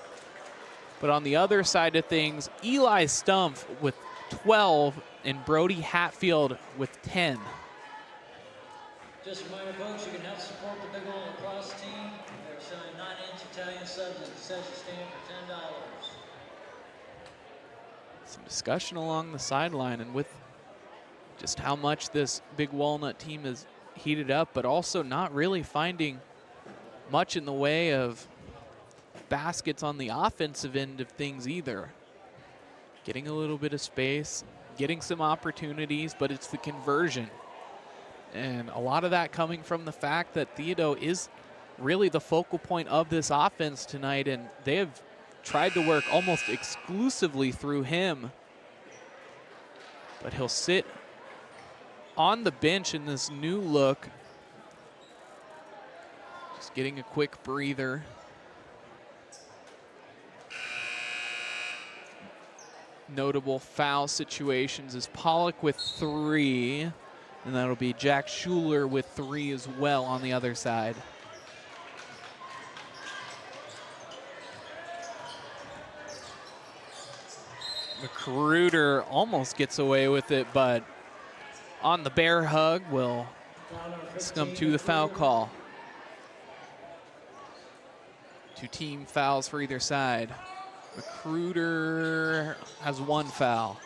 Speaker 1: But on the other side of things, Eli Stumpf with 12 and Brody Hatfield with 10.
Speaker 4: Just a reminder, folks, you can help support the Big Walnut Lacrosse team. They're selling 9-inch Italian subs at the concession stand for $10.
Speaker 1: Some discussion along the sideline, and with just how much this Big Walnut team is heated up, but also not really finding much in the way of baskets on the offensive end of things either. Getting a little bit of space, getting some opportunities, but it's the conversion. And a lot of that coming from the fact that Theodo is really the focal point of this offense tonight, and they have tried to work almost exclusively through him. But he'll sit on the bench in this new look. Just getting a quick breather. Notable foul situations is Pollock with 3, and that'll be Jack Schuler with 3 as well on the other side. Magruder almost gets away with it, but on the bear hug will come to the foul call. 2 team fouls for either side. Magruder has 1 foul.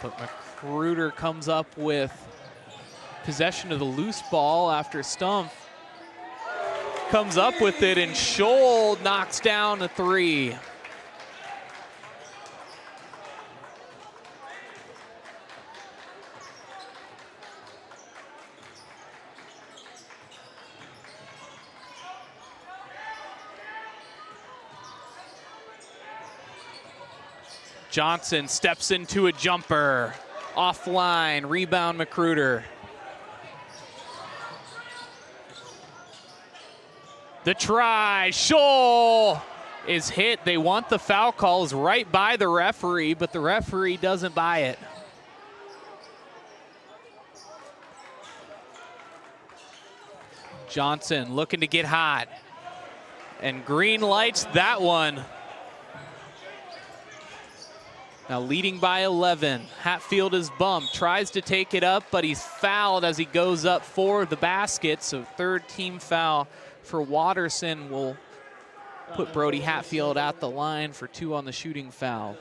Speaker 1: But Magruder comes up with possession of the loose ball after Stumpf comes up with it, and Scholl knocks down a 3. Johnson steps into a jumper. Offline, rebound Magruder. The try, Scholl is hit. They want the foul calls right by the referee, but the referee doesn't buy it. Johnson looking to get hot. And green lights that one. Now leading by 11. Hatfield is bumped, tries to take it up, but he's fouled as he goes up for the basket. So third team foul for Watterson will put Brody Hatfield at the line for 2 on the shooting foul.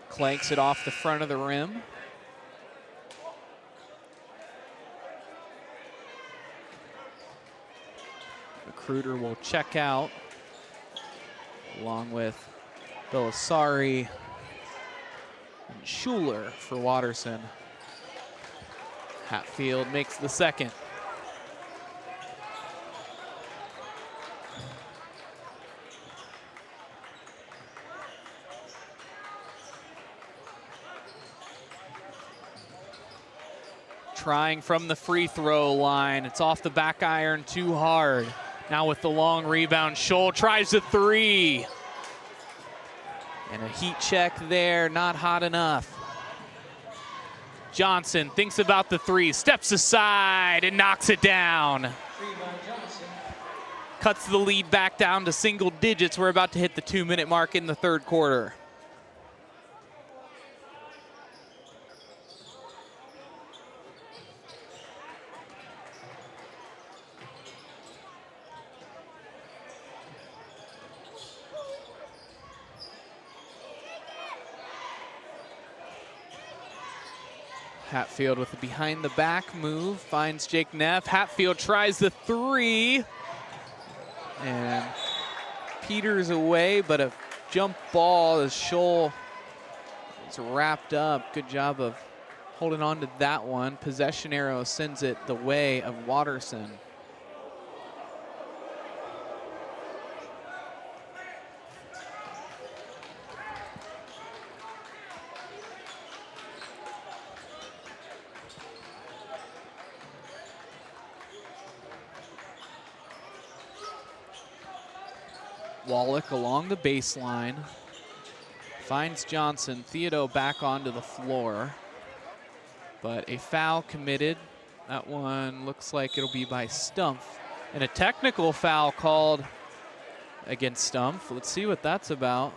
Speaker 1: Clanks it off the front of the rim. Recruiter will check out along with Belisari and Schuler for Watterson. Hatfield makes the second. Trying from the free throw line. It's off the back iron too hard. Now with the long rebound, Scholl tries the 3. And a heat check there, not hot enough. Johnson thinks about the 3, steps aside and knocks it down. Cuts the lead back down to single digits. We're about to hit the 2-minute mark in the third quarter. Hatfield with a behind the back move, finds Jake Neff. Hatfield tries the 3. And peters away, but a jump ball as Scholl is wrapped up. Good job of holding on to that one. Possession arrow sends it the way of Watterson. Wallach along the baseline, finds Johnson. Thiago back onto the floor, but a foul committed. That one looks like it'll be by Stumpf. And a technical foul called against Stumpf. Let's see what that's about.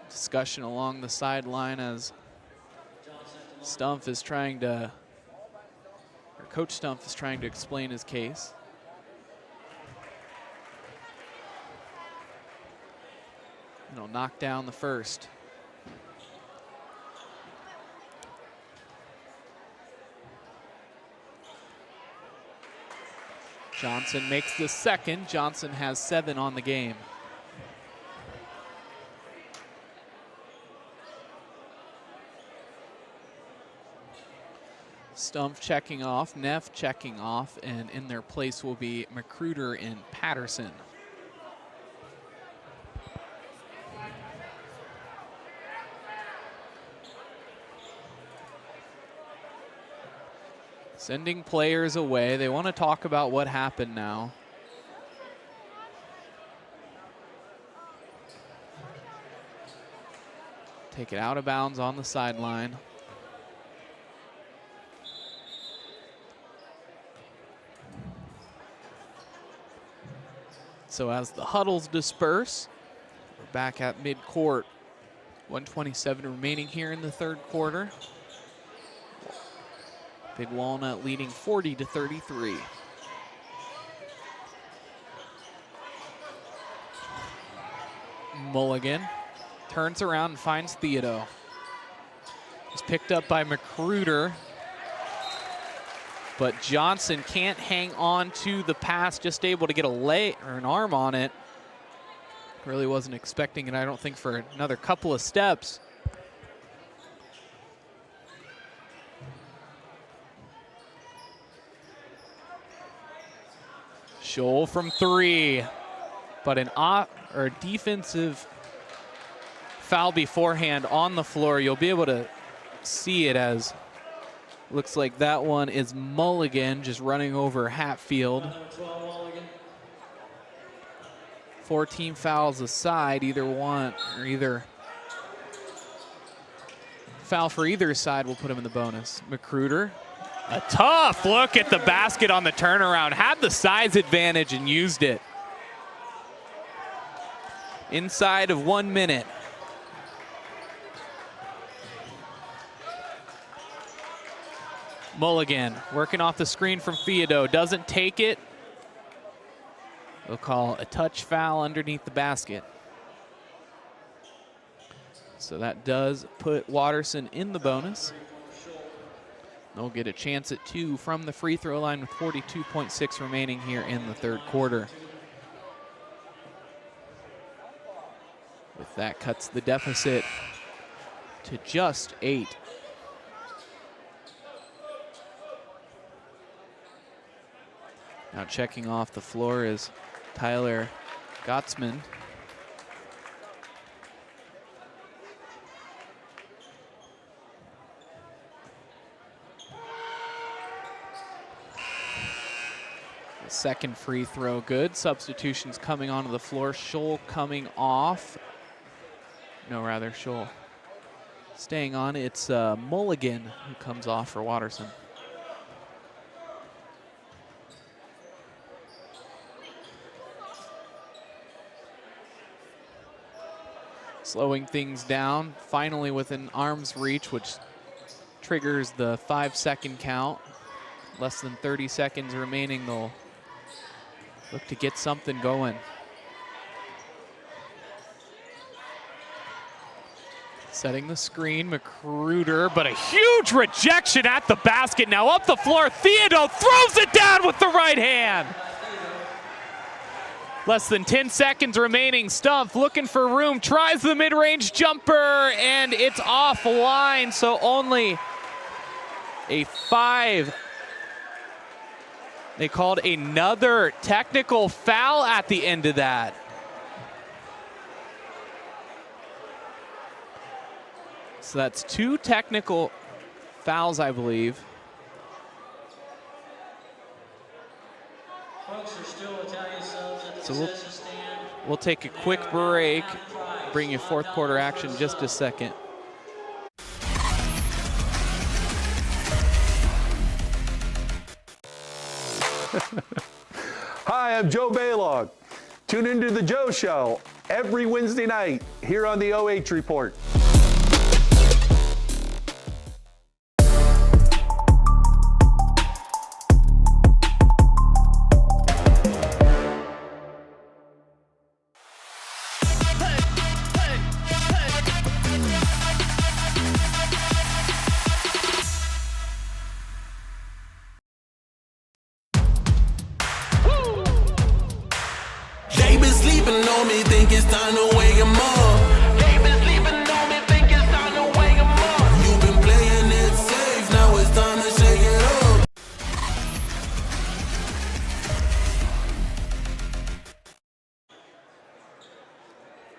Speaker 1: Discussion along the sideline as Stumpf is trying to, or Coach Stumpf is trying to explain his case. And he'll knock down the first. Johnson makes the second. Johnson has 7 on the game. Stumpf checking off, Neff checking off, and in their place will be Magruder and Patterson. Sending players away. They want to talk about what happened now. Take it out of bounds on the sideline. So as the huddles disperse, we're back at midcourt. 1:27 remaining here in the third quarter. Big Walnut leading 40-33. Mulligan turns around and finds Theodo. He's picked up by Magruder, but Johnson can't hang on to the pass, just able to get a leg or an arm on it. Really wasn't expecting it, I don't think, for another couple of steps. Scholl from 3, but a defensive foul beforehand on the floor. You'll be able to see it as Looks like that one is Mulligan just running over Hatfield. 14 fouls aside, either foul for either side will put him in the bonus. McCruder, a tough look at the basket on the turnaround. Had the size advantage and used it. Inside of 1 minute. Mulligan working off the screen from Theodo, doesn't take it. They'll call a touch foul underneath the basket. So that does put Watterson in the bonus. They'll get a chance at 2 from the free throw line with 42.6 remaining here in the third quarter. With that, cuts the deficit to just 8. Now checking off the floor is Tyler Gottsman. The second free throw good. Substitutions coming onto the floor. Scholl coming off. No, rather Scholl staying on. It's Mulligan who comes off for Watterson. Slowing things down, finally within arm's reach, which triggers the 5-second count. Less than 30 seconds remaining. They'll look to get something going. Setting the screen, McCruder, but a huge rejection at the basket. Now up the floor, Theodo throws it down with the right hand. Less than 10 seconds remaining. Stumpf looking for room, tries the mid-range jumper, and it's offline, so only a 5. They called another technical foul at the end of that. So that's 2 technical fouls, I believe. So we'll take a quick break, bring you fourth quarter action in just a second.
Speaker 10: Hi, I'm Joe Baylog. Tune into the Joe Show every Wednesday night here on the OH Report.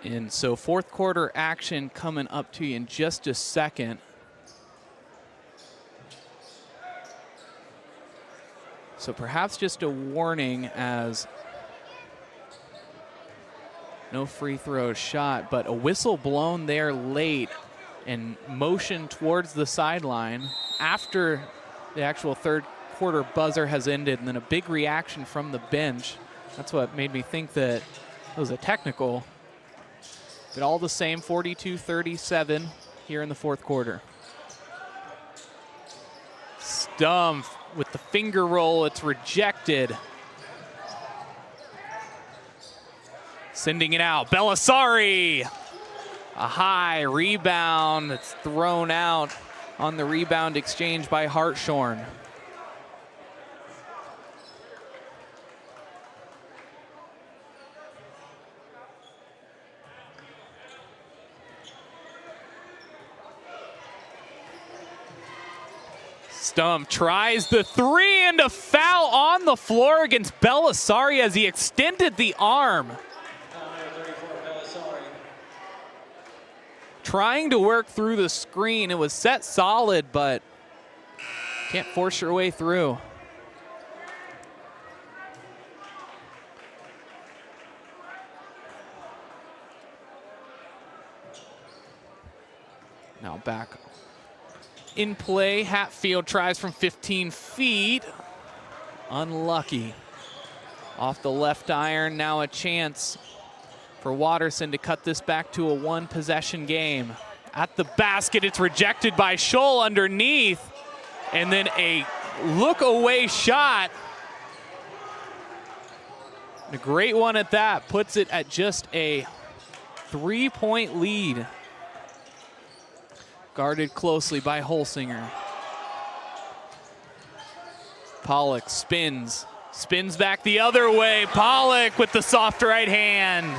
Speaker 1: And so fourth quarter action coming up to you in just a second. So perhaps just a warning, as no free throw shot, but a whistle blown there late and motion towards the sideline after the actual third quarter buzzer has ended, and then a big reaction from the bench. That's what made me think that it was a technical. But all the same, 42-37 here in the fourth quarter. Stumpf with the finger roll, it's rejected. Sending it out, Belisari. A high rebound, it's thrown out on the rebound exchange by Hartshorn. Stumpf tries the 3 and a foul on the floor against Belisari as he extended the arm. Trying to work through the screen. It was set solid, but Can't force your way through. Now back in play. Hatfield tries from 15 feet. Unlucky. Off the left iron, now a chance for Watterson to cut this back to a one-possession game. At the basket, it's rejected by Scholl underneath. And then a look-away shot. A great one at that. Puts it at just a 3-point lead. Guarded closely by Holsinger. Pollock spins back the other way. Pollock with the soft right hand.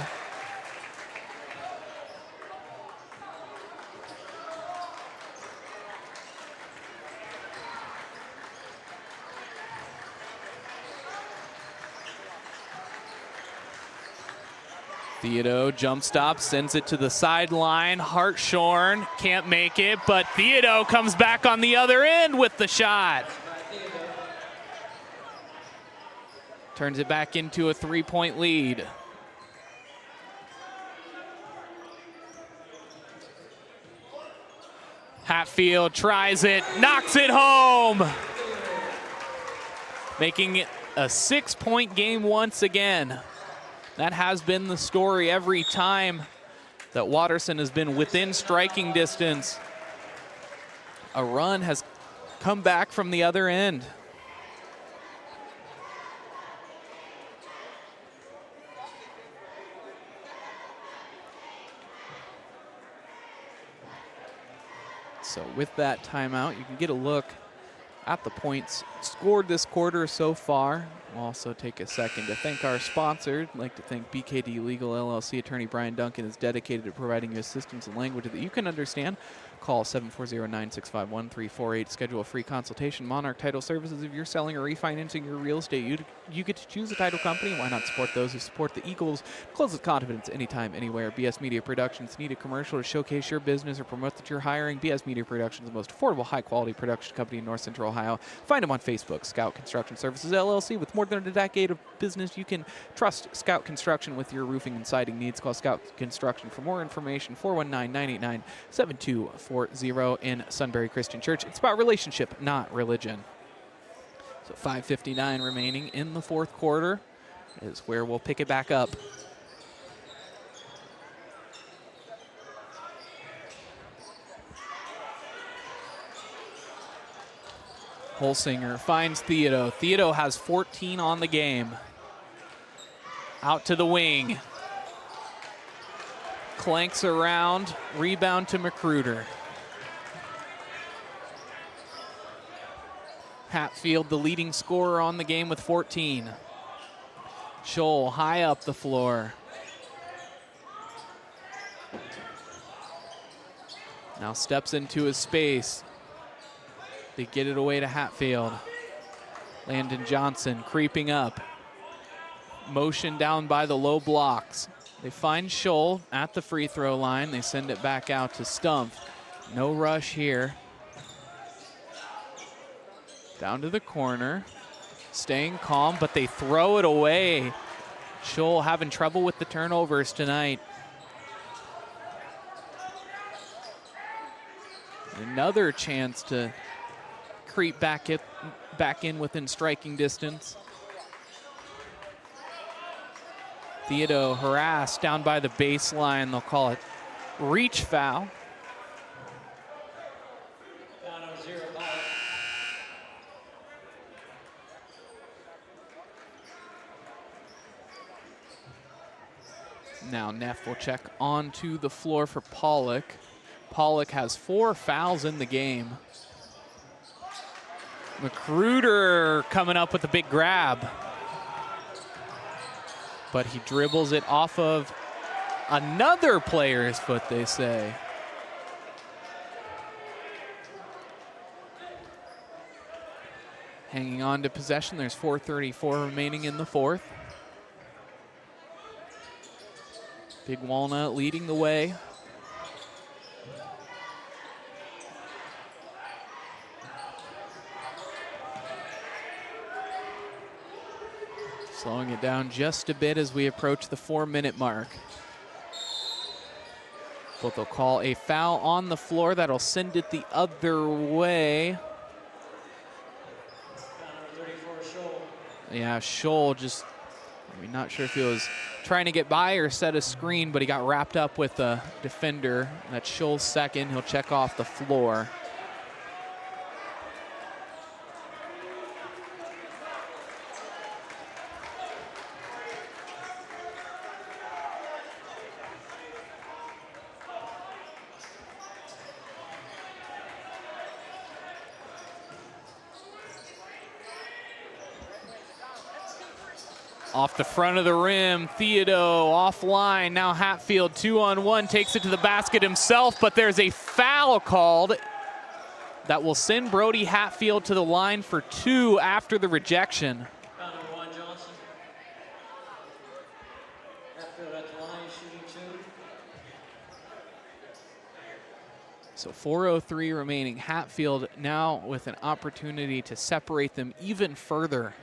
Speaker 1: Theodo jump stop, sends it to the sideline. Hartshorn can't make it, but Theodo comes back on the other end with the shot. Turns it back into a 3-point lead. Hatfield tries it, knocks it home. Making it a 6-point game once again. That has been the story every time that Watterson has been within striking distance. A run has come back from the other end. So with that timeout, you can get a look at the points scored this quarter so far. We'll also take a second to thank our sponsor. I'd like to thank BKD Legal LLC. Attorney Brian Duncan is dedicated to providing you assistance in language that you can understand. Call 740-965-1348. Schedule a free consultation. Monarch Title Services. If you're selling or refinancing your real estate, you get to choose a title company. Why not support those who support the Eagles? Close with confidence anytime, anywhere. BS Media Productions. Need a commercial to showcase your business or promote that you're hiring? BS Media Productions, the most affordable, high-quality production company in North Central Ohio. Find them on Facebook. Scout Construction Services LLC. With more than a decade of business, you can trust Scout Construction with your roofing and siding needs. Call Scout Construction for more information. 419-989-7240 in Sunbury Christian Church. It's about relationship, not religion. So 5:59 remaining in the fourth quarter is where we'll pick it back up. Holsinger finds Theodo. Theodo has 14 on the game. Out to the wing. Clanks around, rebound to Magruder. Hatfield, the leading scorer on the game with 14. Scholl high up the floor. Now steps into his space. They get it away to Hatfield. Landon Johnson creeping up. Motion down by the low blocks. They find Scholl at the free throw line. They send it back out to Stumpf. No rush here. Down to the corner. Staying calm, but they throw it away. Scholl having trouble with the turnovers tonight. Another chance to creep back in within striking distance. Theodo harassed down by the baseline. They'll call it reach foul. Now Neff will check onto the floor for Pollock. Pollock has 4 fouls in the game. Magruder coming up with a big grab. But he dribbles it off of another player's foot, they say. Hanging on to possession. There's 4:34 remaining in the fourth. Big Walnut leading the way. Slowing it down just a bit as we approach the 4-minute mark. But they'll call a foul on the floor that'll send it the other way. Yeah, Scholl just, not sure if he was trying to get by or set a screen, but he got wrapped up with a defender. That's Scholl's second. He'll check off the floor. Off the front of the rim, Thiago offline. Now Hatfield 2-on-1, takes it to the basket himself, but there's a foul called that will send Brody Hatfield to the line for 2 after the rejection.
Speaker 4: Foul number 1, Johnson. Hatfield at the line, shooting 2.
Speaker 1: So 4:03 remaining. Hatfield now with an opportunity to separate them even further.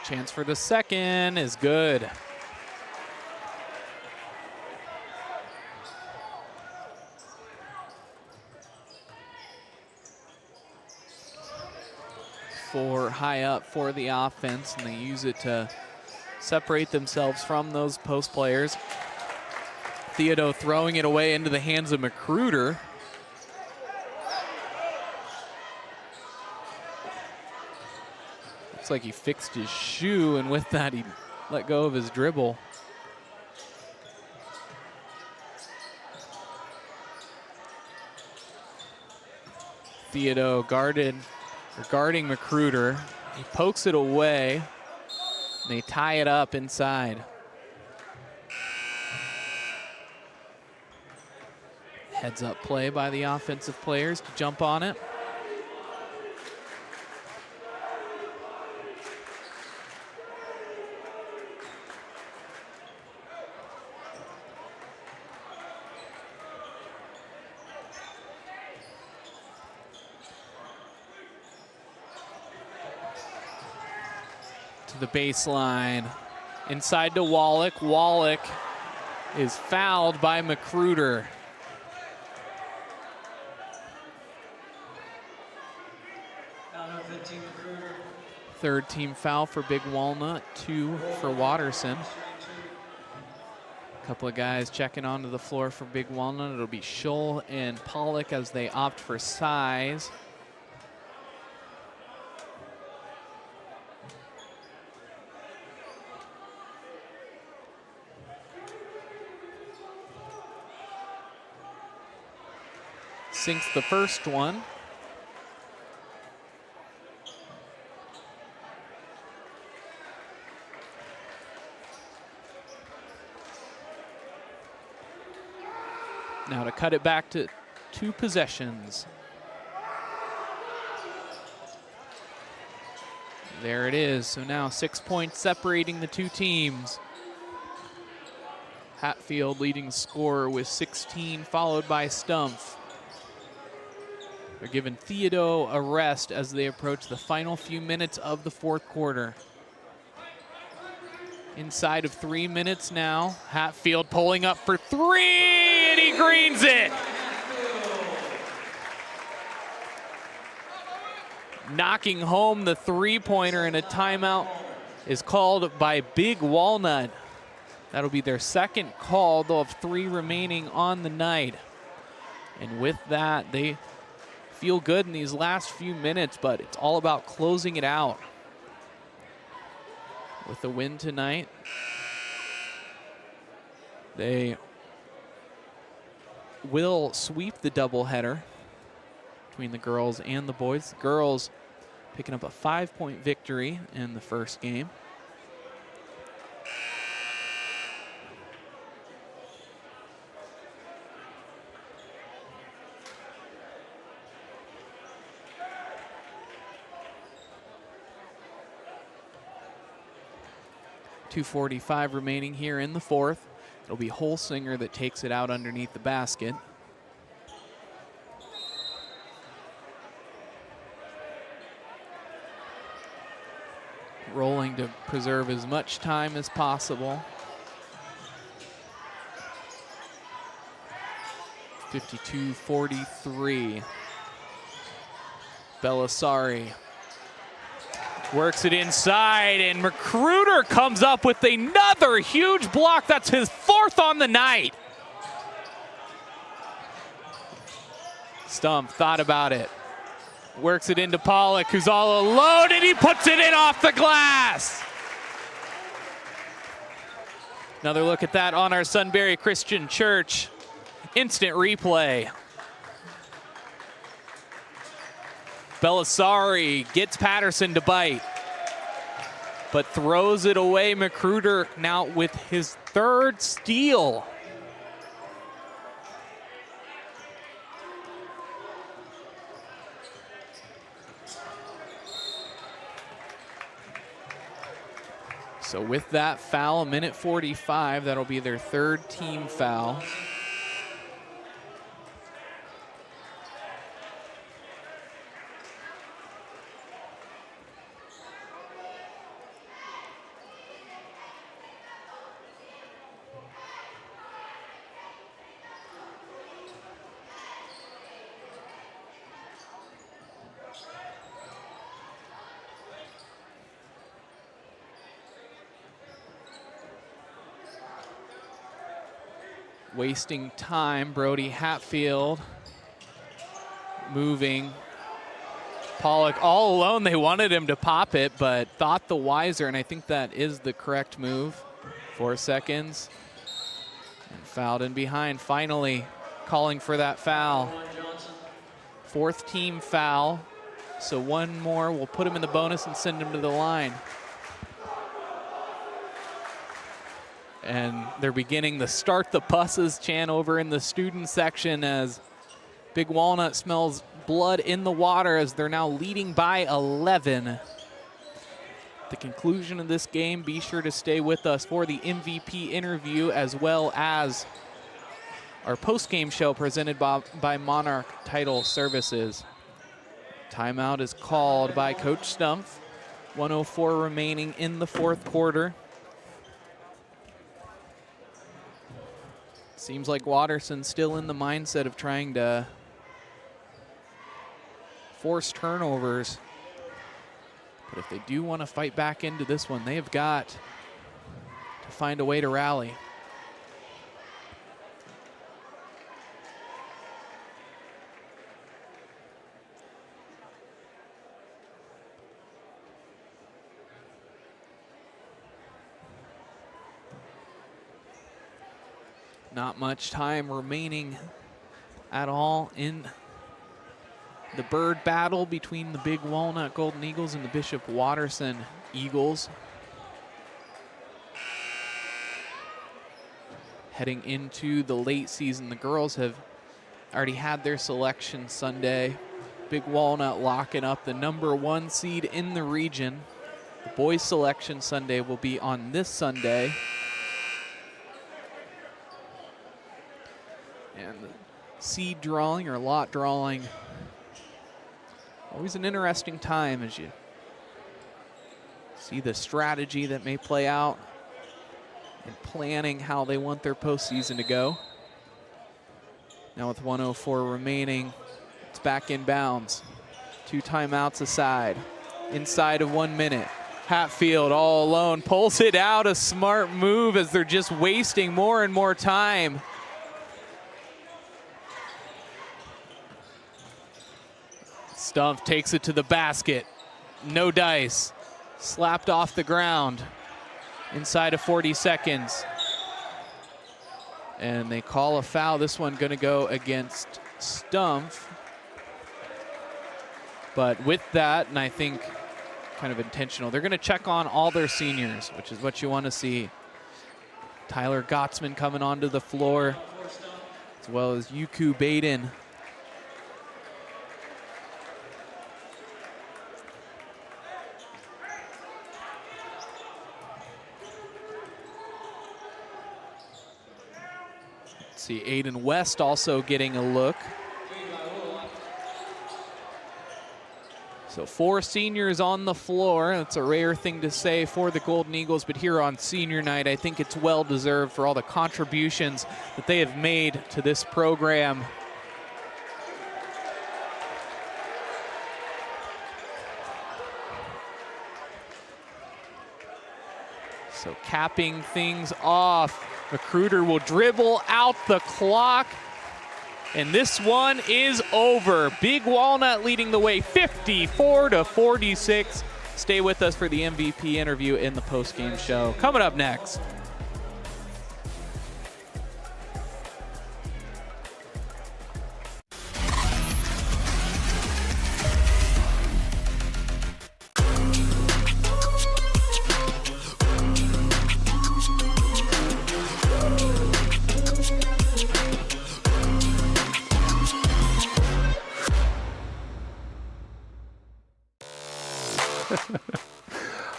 Speaker 1: Chance for the second is good. For high up for the offense, and they use it to separate themselves from those post players. Thiago throwing it away into the hands of Magruder. Looks like he fixed his shoe, and with that he let go of his dribble. Thiago guarding Magruder. He pokes it away, and they tie it up inside. Heads up play by the offensive players to jump on it. To the baseline, inside to Wallach. Wallach is fouled by Magruder. Third team foul for Big Walnut, 2 for Watterson. A couple of guys checking onto the floor for Big Walnut. It'll be Scholl and Pollock as they opt for size. Sinks the first one. Now to cut it back to 2 possessions. There it is. So now 6 points separating the 2 teams. Hatfield leading scorer with 16, followed by Stumpf. They're giving Thiago a rest as they approach the final few minutes of the 4th quarter. Inside of 3 minutes now. Hatfield pulling up for 3, and he greens it. Knocking home the 3-pointer, and a timeout is called by Big Walnut. That'll be their second call. They'll have 3 remaining on the night. And with that, they feel good in these last few minutes, but it's all about closing it out. With the win tonight, they will sweep the doubleheader between the girls and the boys. The girls picking up a 5-point victory in the first game. 2:45 remaining here in the fourth. It'll be Holsinger that takes it out underneath the basket. Rolling to preserve as much time as possible. 52-43. Belisari works it inside, and Recruiter comes up with another huge block. That's his fourth on the night. Stump thought about it. Works it into Pollock, who's all alone, and he puts it in off the glass. Another look at that on our Sunbury Christian Church instant replay. Belisari gets Patterson to bite, but throws it away. Recruiter now with his third steal. So with that foul, a minute 45, that'll be their third team foul. Wasting time, Brody Hatfield moving. Pollock all alone. They wanted him to pop it, but thought the wiser, and I think that is the correct move. 4 seconds. And fouled in behind, finally calling for that foul. Fourth team foul, so one more. We'll put him in the bonus and send him to the line. And they're beginning the Start the Buses chant over in the student section as Big Walnut smells blood in the water as they're now leading by 11. At the conclusion of this game, be sure to stay with us for the MVP interview as well as our post-game show presented by Monarch Title Services. Timeout is called by Coach Stumpf. 1:04 remaining in the fourth quarter. Seems like Watterson's still in the mindset of trying to force turnovers. But if they do want to fight back into this one, they have got to find a way to rally. Not much time remaining at all in the bird battle between the Big Walnut Golden Eagles and the Bishop Watterson Eagles. Heading into the late season, the girls have already had their selection Sunday. Big Walnut locking up the #1 seed in the region. The boys' selection Sunday will be on this Sunday. And the seed drawing or lot drawing, always an interesting time as you see the strategy that may play out and planning how they want their postseason to go. Now with 1:04 remaining, it's back in bounds. 2 timeouts aside, inside of 1 minute. Hatfield all alone, pulls it out, a smart move as they're just wasting more and more time. Stumpf takes it to the basket. No dice. Slapped off the ground inside of 40 seconds. And they call a foul. This one going to go against Stumpf. But with that, and I think kind of intentional, they're going to check on all their seniors, which is what you want to see. Tyler Gottsman coming onto the floor, as well as Yuku Baden. See Aiden West also getting a look. So 4 seniors on the floor. That's a rare thing to say for the Golden Eagles, but here on senior night, I think it's well deserved for all the contributions that they have made to this program. So capping things off, Recruiter will dribble out the clock. And this one is over. Big Walnut leading the way 54-46. Stay with us for the MVP interview in the postgame show. Coming up next.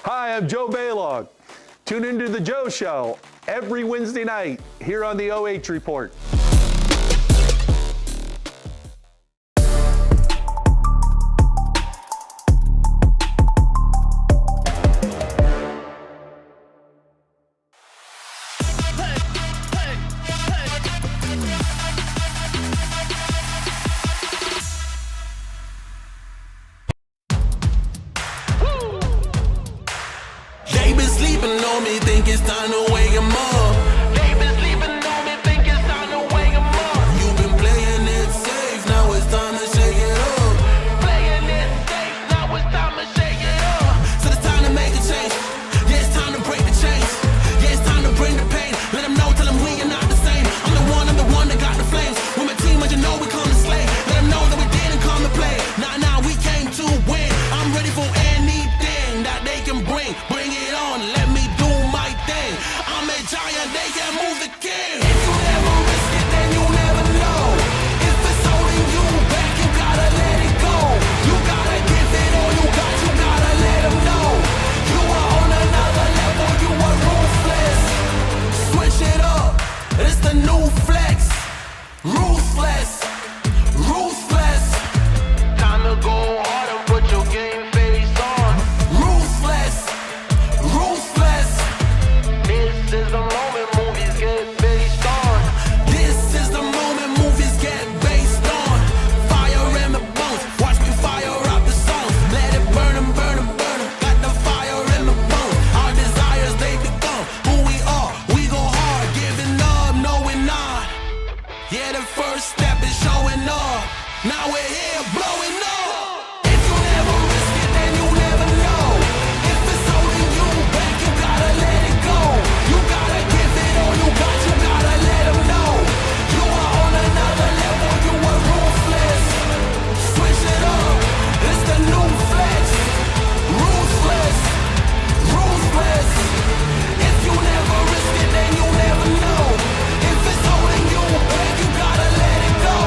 Speaker 10: Hi, I'm Joe Baylog. Tune into the Joe Show every Wednesday night here on the OH Report.
Speaker 3: They been sleeping on me, think it's time to wake 'em up. They been sleeping on me, think it's time to wake 'em up. You've been playing it safe, now it's time to shake it up. Playing it safe, now it's time to shake it up. So it's time to make a change. Yeah, it's time to break the chains. Yeah, it's time to bring the pain. Let them know, tell them we are not the same. I'm the one that got the flames. With my team, as you know, we come to slay. Let them know that we didn't come to play. Nah, we came to win. I'm ready for anything that they can bring. Bring it on, let me do my thing. I'm a giant, they can move the king. If you never risk it, then you never know. If it's holding you back, you gotta let it go. You gotta give it all you got, you gotta let them know. You are on another level, you are ruthless. Switch it up, it's the new flex. Ruthless, ruthless. Time to go hard and put your game face on. Ruthless, ruthless. This is the moment movies get based on. This is the moment movies get based on. Fire in the bones, watch me fire up the songs. Let it burn 'em, burn 'em, burn 'em. Got the fire in the bones. Our desires, they become who we are. We go hard, giving up, no we're not. Yeah, the first step is showing up. Now we're here blowing up. If you never risk it, then you never know. If it's holding you back, you gotta let it go. You gotta give it all you got, you gotta let them know. You are on another level, you are ruthless. Switch it up, it's the new flex. Ruthless, ruthless. If you never risk it, then you never know. If it's holding you back, you gotta let it go.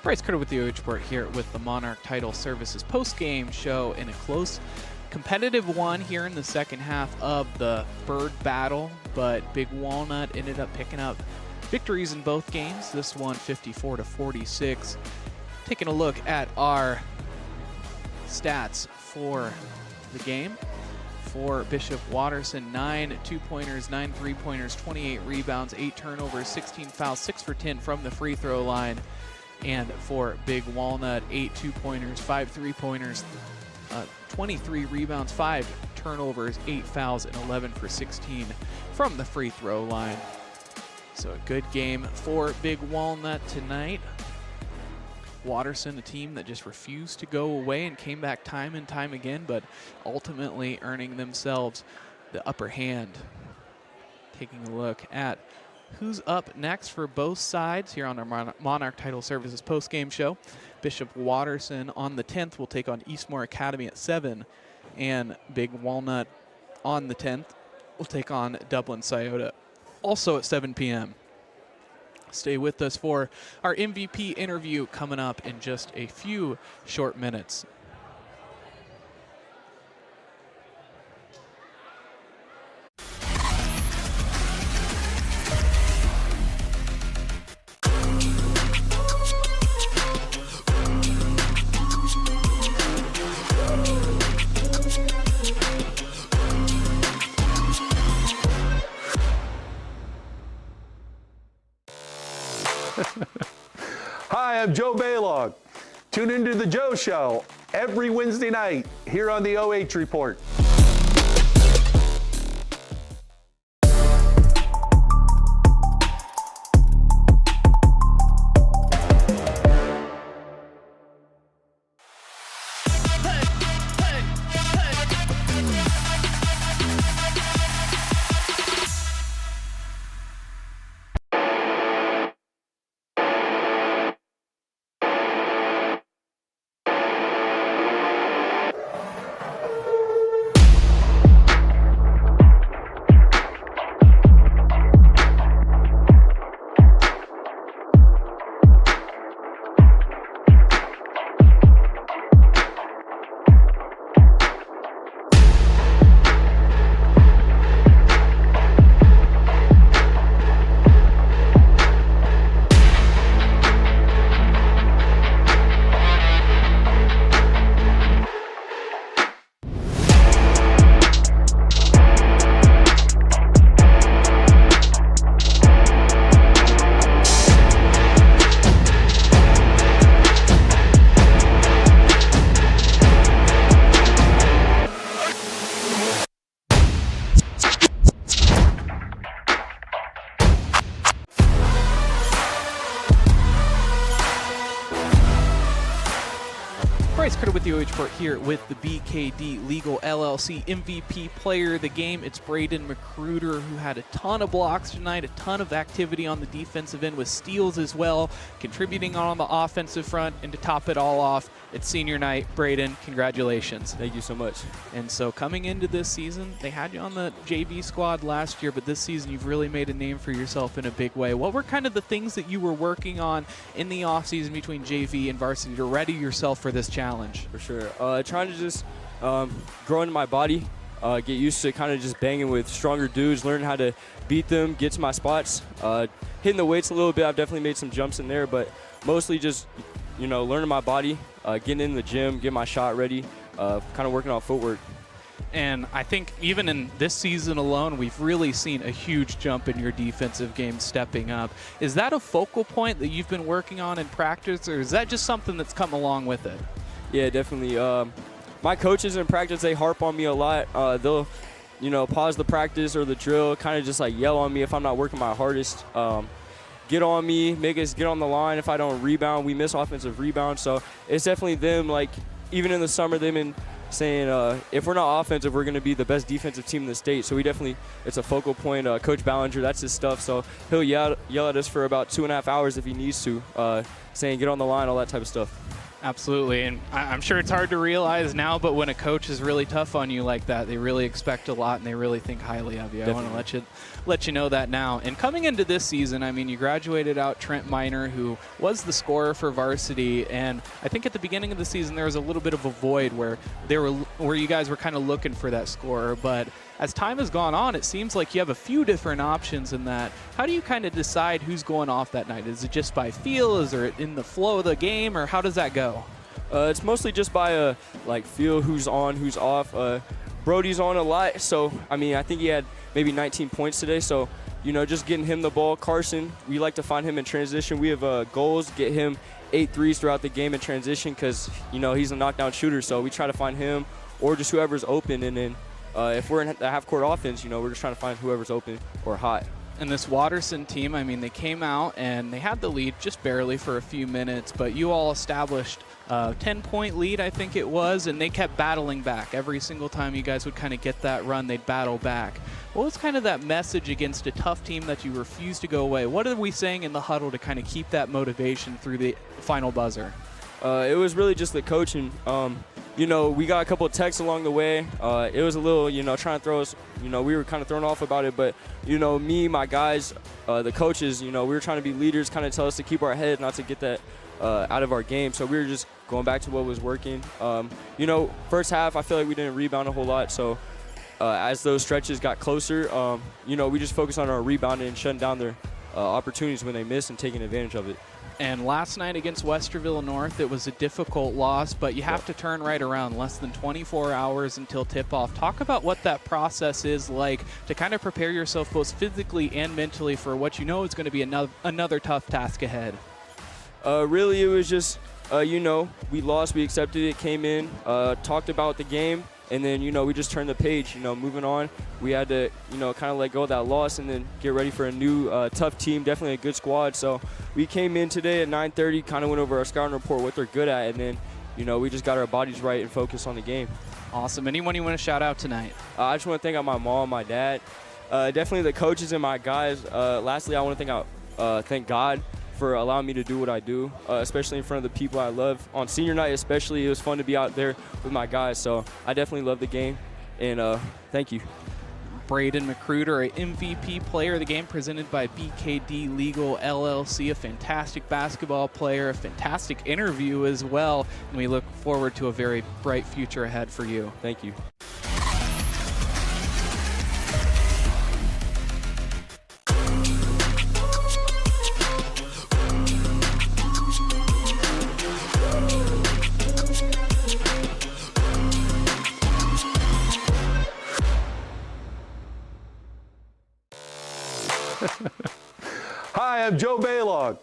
Speaker 1: Bryce Coder with the OH Report here with the Monarch Title Services post-game show in a close, competitive one here in the second half of the Bird Battle, but Big Walnut ended up picking up victories in both games. This one 54-46. Taking a look at our stats for the game. For Bishop Watterson, 9 2-pointers, 9 3-pointers, 28 rebounds, 8 turnovers, 16 fouls, 6 for 10 from the free throw line. And for Big Walnut, 8 2-pointers, 5 3-pointers, 23 rebounds, 5 turnovers, 8 fouls, and 11 for 16 from the free throw line. So a good game for Big Walnut tonight. Watterson, a team that just refused to go away and came back time and time again, but ultimately earning themselves the upper hand. Taking a look at who's up next for both sides here on our Monarch Title Services post-game show. Bishop Watterson on the 10th will take on Eastmore Academy at 7, and Big Walnut on the 10th will take on Dublin Scioto, also at 7 p.m. Stay with us for our MVP interview coming up in just a few short minutes.
Speaker 10: Hi, I'm Joe Baylog. Tune into the Joe Show every Wednesday night here on the OH Report.
Speaker 1: Bryce Coder with the OH Report here with the BKD Legal LLC MVP player of the game. It's Braden McCruder, who had a ton of blocks tonight, a ton of activity on the defensive end with steals as well, contributing on the offensive front. And to top it all off, it's senior night. Braden, congratulations.
Speaker 11: Thank you so much.
Speaker 1: And so coming into this season, they had you on the JV squad last year, but this season you've really made a name for yourself in a big way. What were kind of the things that you were working on in the offseason between JV and varsity to ready yourself for this challenge?
Speaker 11: For sure. Trying to just grow into my body, get used to kind of just banging with stronger dudes, learn how to beat them, get to my spots, hitting the weights a little bit. I've definitely made some jumps in there, but mostly just, learning my body, getting in the gym, getting my shot ready, kind of working on footwork.
Speaker 1: And I think even in this season alone, we've really seen a huge jump in your defensive game stepping up. Is that a focal point that you've been working on in practice, or is that just something that's come along with it?
Speaker 11: Yeah, definitely. My coaches in practice, they harp on me a lot. They'll, pause the practice or the drill, kind of just like yell on me if I'm not working my hardest. Get on me, make us get on the line. If I don't rebound, we miss offensive rebounds. So it's definitely them, like, even in the summer, they've been saying if we're not offensive, we're going to be the best defensive team in the state. So we definitely, it's a focal point. Coach Ballinger, that's his stuff. So he'll yell at us for about 2.5 hours if he needs to, saying get on the line, all that type of stuff.
Speaker 1: Absolutely, and I'm sure it's hard to realize now, but when a coach is really tough on you like that, they really expect a lot and they really think highly of you. Definitely. I want to let you know that now. And coming into this season, I mean, you graduated out Trent Miner, who was the scorer for varsity, and I think at the beginning of the season there was a little bit of a void where you guys were kind of looking for that scorer, but as time has gone on, it seems like you have a few different options in that. How do you kind of decide who's going off that night? Is it just by feel? Is it in the flow of the game, or how does that go?
Speaker 11: It's mostly just by feel who's on, who's off. Brody's on a lot, so I mean I think he had maybe 19 points today. So just getting him the ball. Carson, we like to find him in transition. We have goals, get him 8 threes throughout the game in transition because he's a knockdown shooter. So we try to find him or just whoever's open, and then if we're in the half-court offense, we're just trying to find whoever's open or hot.
Speaker 1: And this Watterson team, I mean, they came out and they had the lead just barely for a few minutes, but you all established a 10-point lead, I think it was, and they kept battling back. Every single time you guys would kind of get that run, they'd battle back. What was kind of that message against a tough team that you refused to go away? What are we saying in the huddle to kind of keep that motivation through the final buzzer?
Speaker 11: It was really just the coaching. We got a couple of texts along the way. It was a little, trying to throw us, we were kind of thrown off about it. But, me, my guys, the coaches, we were trying to be leaders, kind of tell us to keep our head, not to get that out of our game. So we were just going back to what was working. First half, I feel like we didn't rebound a whole lot. So as those stretches got closer, we just focused on our rebounding and shutting down their opportunities when they miss and taking advantage of it.
Speaker 1: And last night against Westerville North, it was a difficult loss, but you have to turn right around. Less than 24 hours until tip-off. Talk about what that process is like to kind of prepare yourself both physically and mentally for what you know is going to be another tough task ahead.
Speaker 11: Really, it was just, we lost, we accepted it, came in, talked about the game, and then, we just turned the page, moving on. We had to, kind of let go of that loss and then get ready for a new tough team, definitely a good squad. So we came in today at 9:30, kind of went over our scouting report, what they're good at, and then, we just got our bodies right and focused on the game.
Speaker 1: Awesome. Anyone you want to shout out tonight?
Speaker 11: I just want to thank my mom, my dad, definitely the coaches and my guys. Lastly, I want to thank God for allowing me to do what I do, especially in front of the people I love. On senior night especially, it was fun to be out there with my guys, so I definitely love the game, and thank you.
Speaker 1: Braden McCruder, a MVP player of the game presented by BKD Legal LLC, a fantastic basketball player, a fantastic interview as well, and we look forward to a very bright future ahead for you.
Speaker 11: Thank you.
Speaker 10: Hi, I'm Joe Baylog.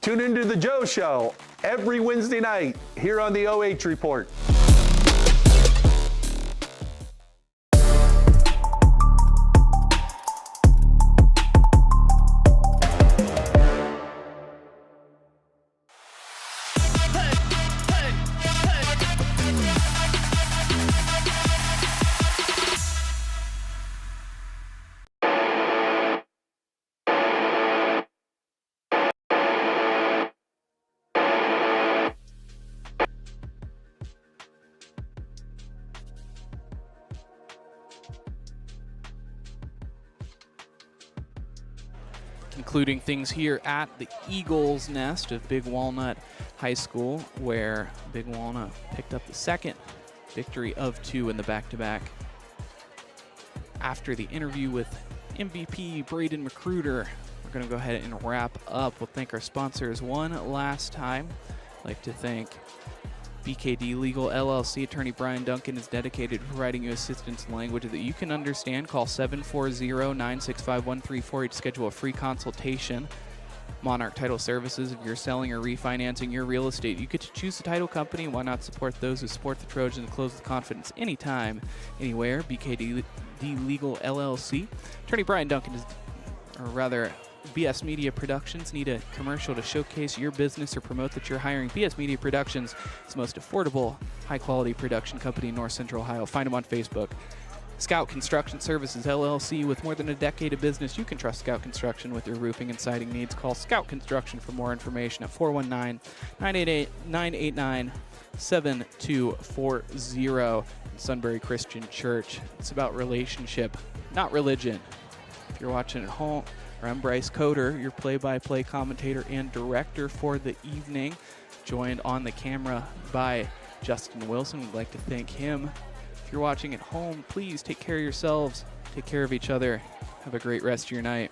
Speaker 10: Tune into The Joe Show every Wednesday night here on the OH Report.
Speaker 1: Concluding things here at the Eagles Nest of Big Walnut High School, where Big Walnut picked up the second victory of 2 in the back-to-back. After the interview with MVP Braden McCruder, we're going to go ahead and wrap up. We'll thank our sponsors one last time. I'd like to thank BKD Legal LLC. Attorney Brian Duncan is dedicated to providing you assistance in language that you can understand. Call 740-965-1348 to schedule a free consultation. Monarch Title Services. If you're selling or refinancing your real estate, you get to choose the title company. Why not support those who support the Trojans and close with confidence anytime, anywhere? BKD Legal LLC. Attorney Brian Duncan is, or rather, BS Media Productions. Need a commercial to showcase your business or promote that you're hiring? BS Media Productions is the most affordable, high-quality production company in North Central Ohio. Find them on Facebook. Scout Construction Services LLC, with more than a decade of business, you can trust Scout Construction with your roofing and siding needs. Call Scout Construction for more information at 419-988-7240. Sunbury Christian Church. It's about relationship, not religion. If you're watching at home, I'm Bryce Coder, your play-by-play commentator and director for the evening, joined on the camera by Justin Wilson. We'd like to thank him. If you're watching at home, please take care of yourselves, take care of each other. Have a great rest of your night.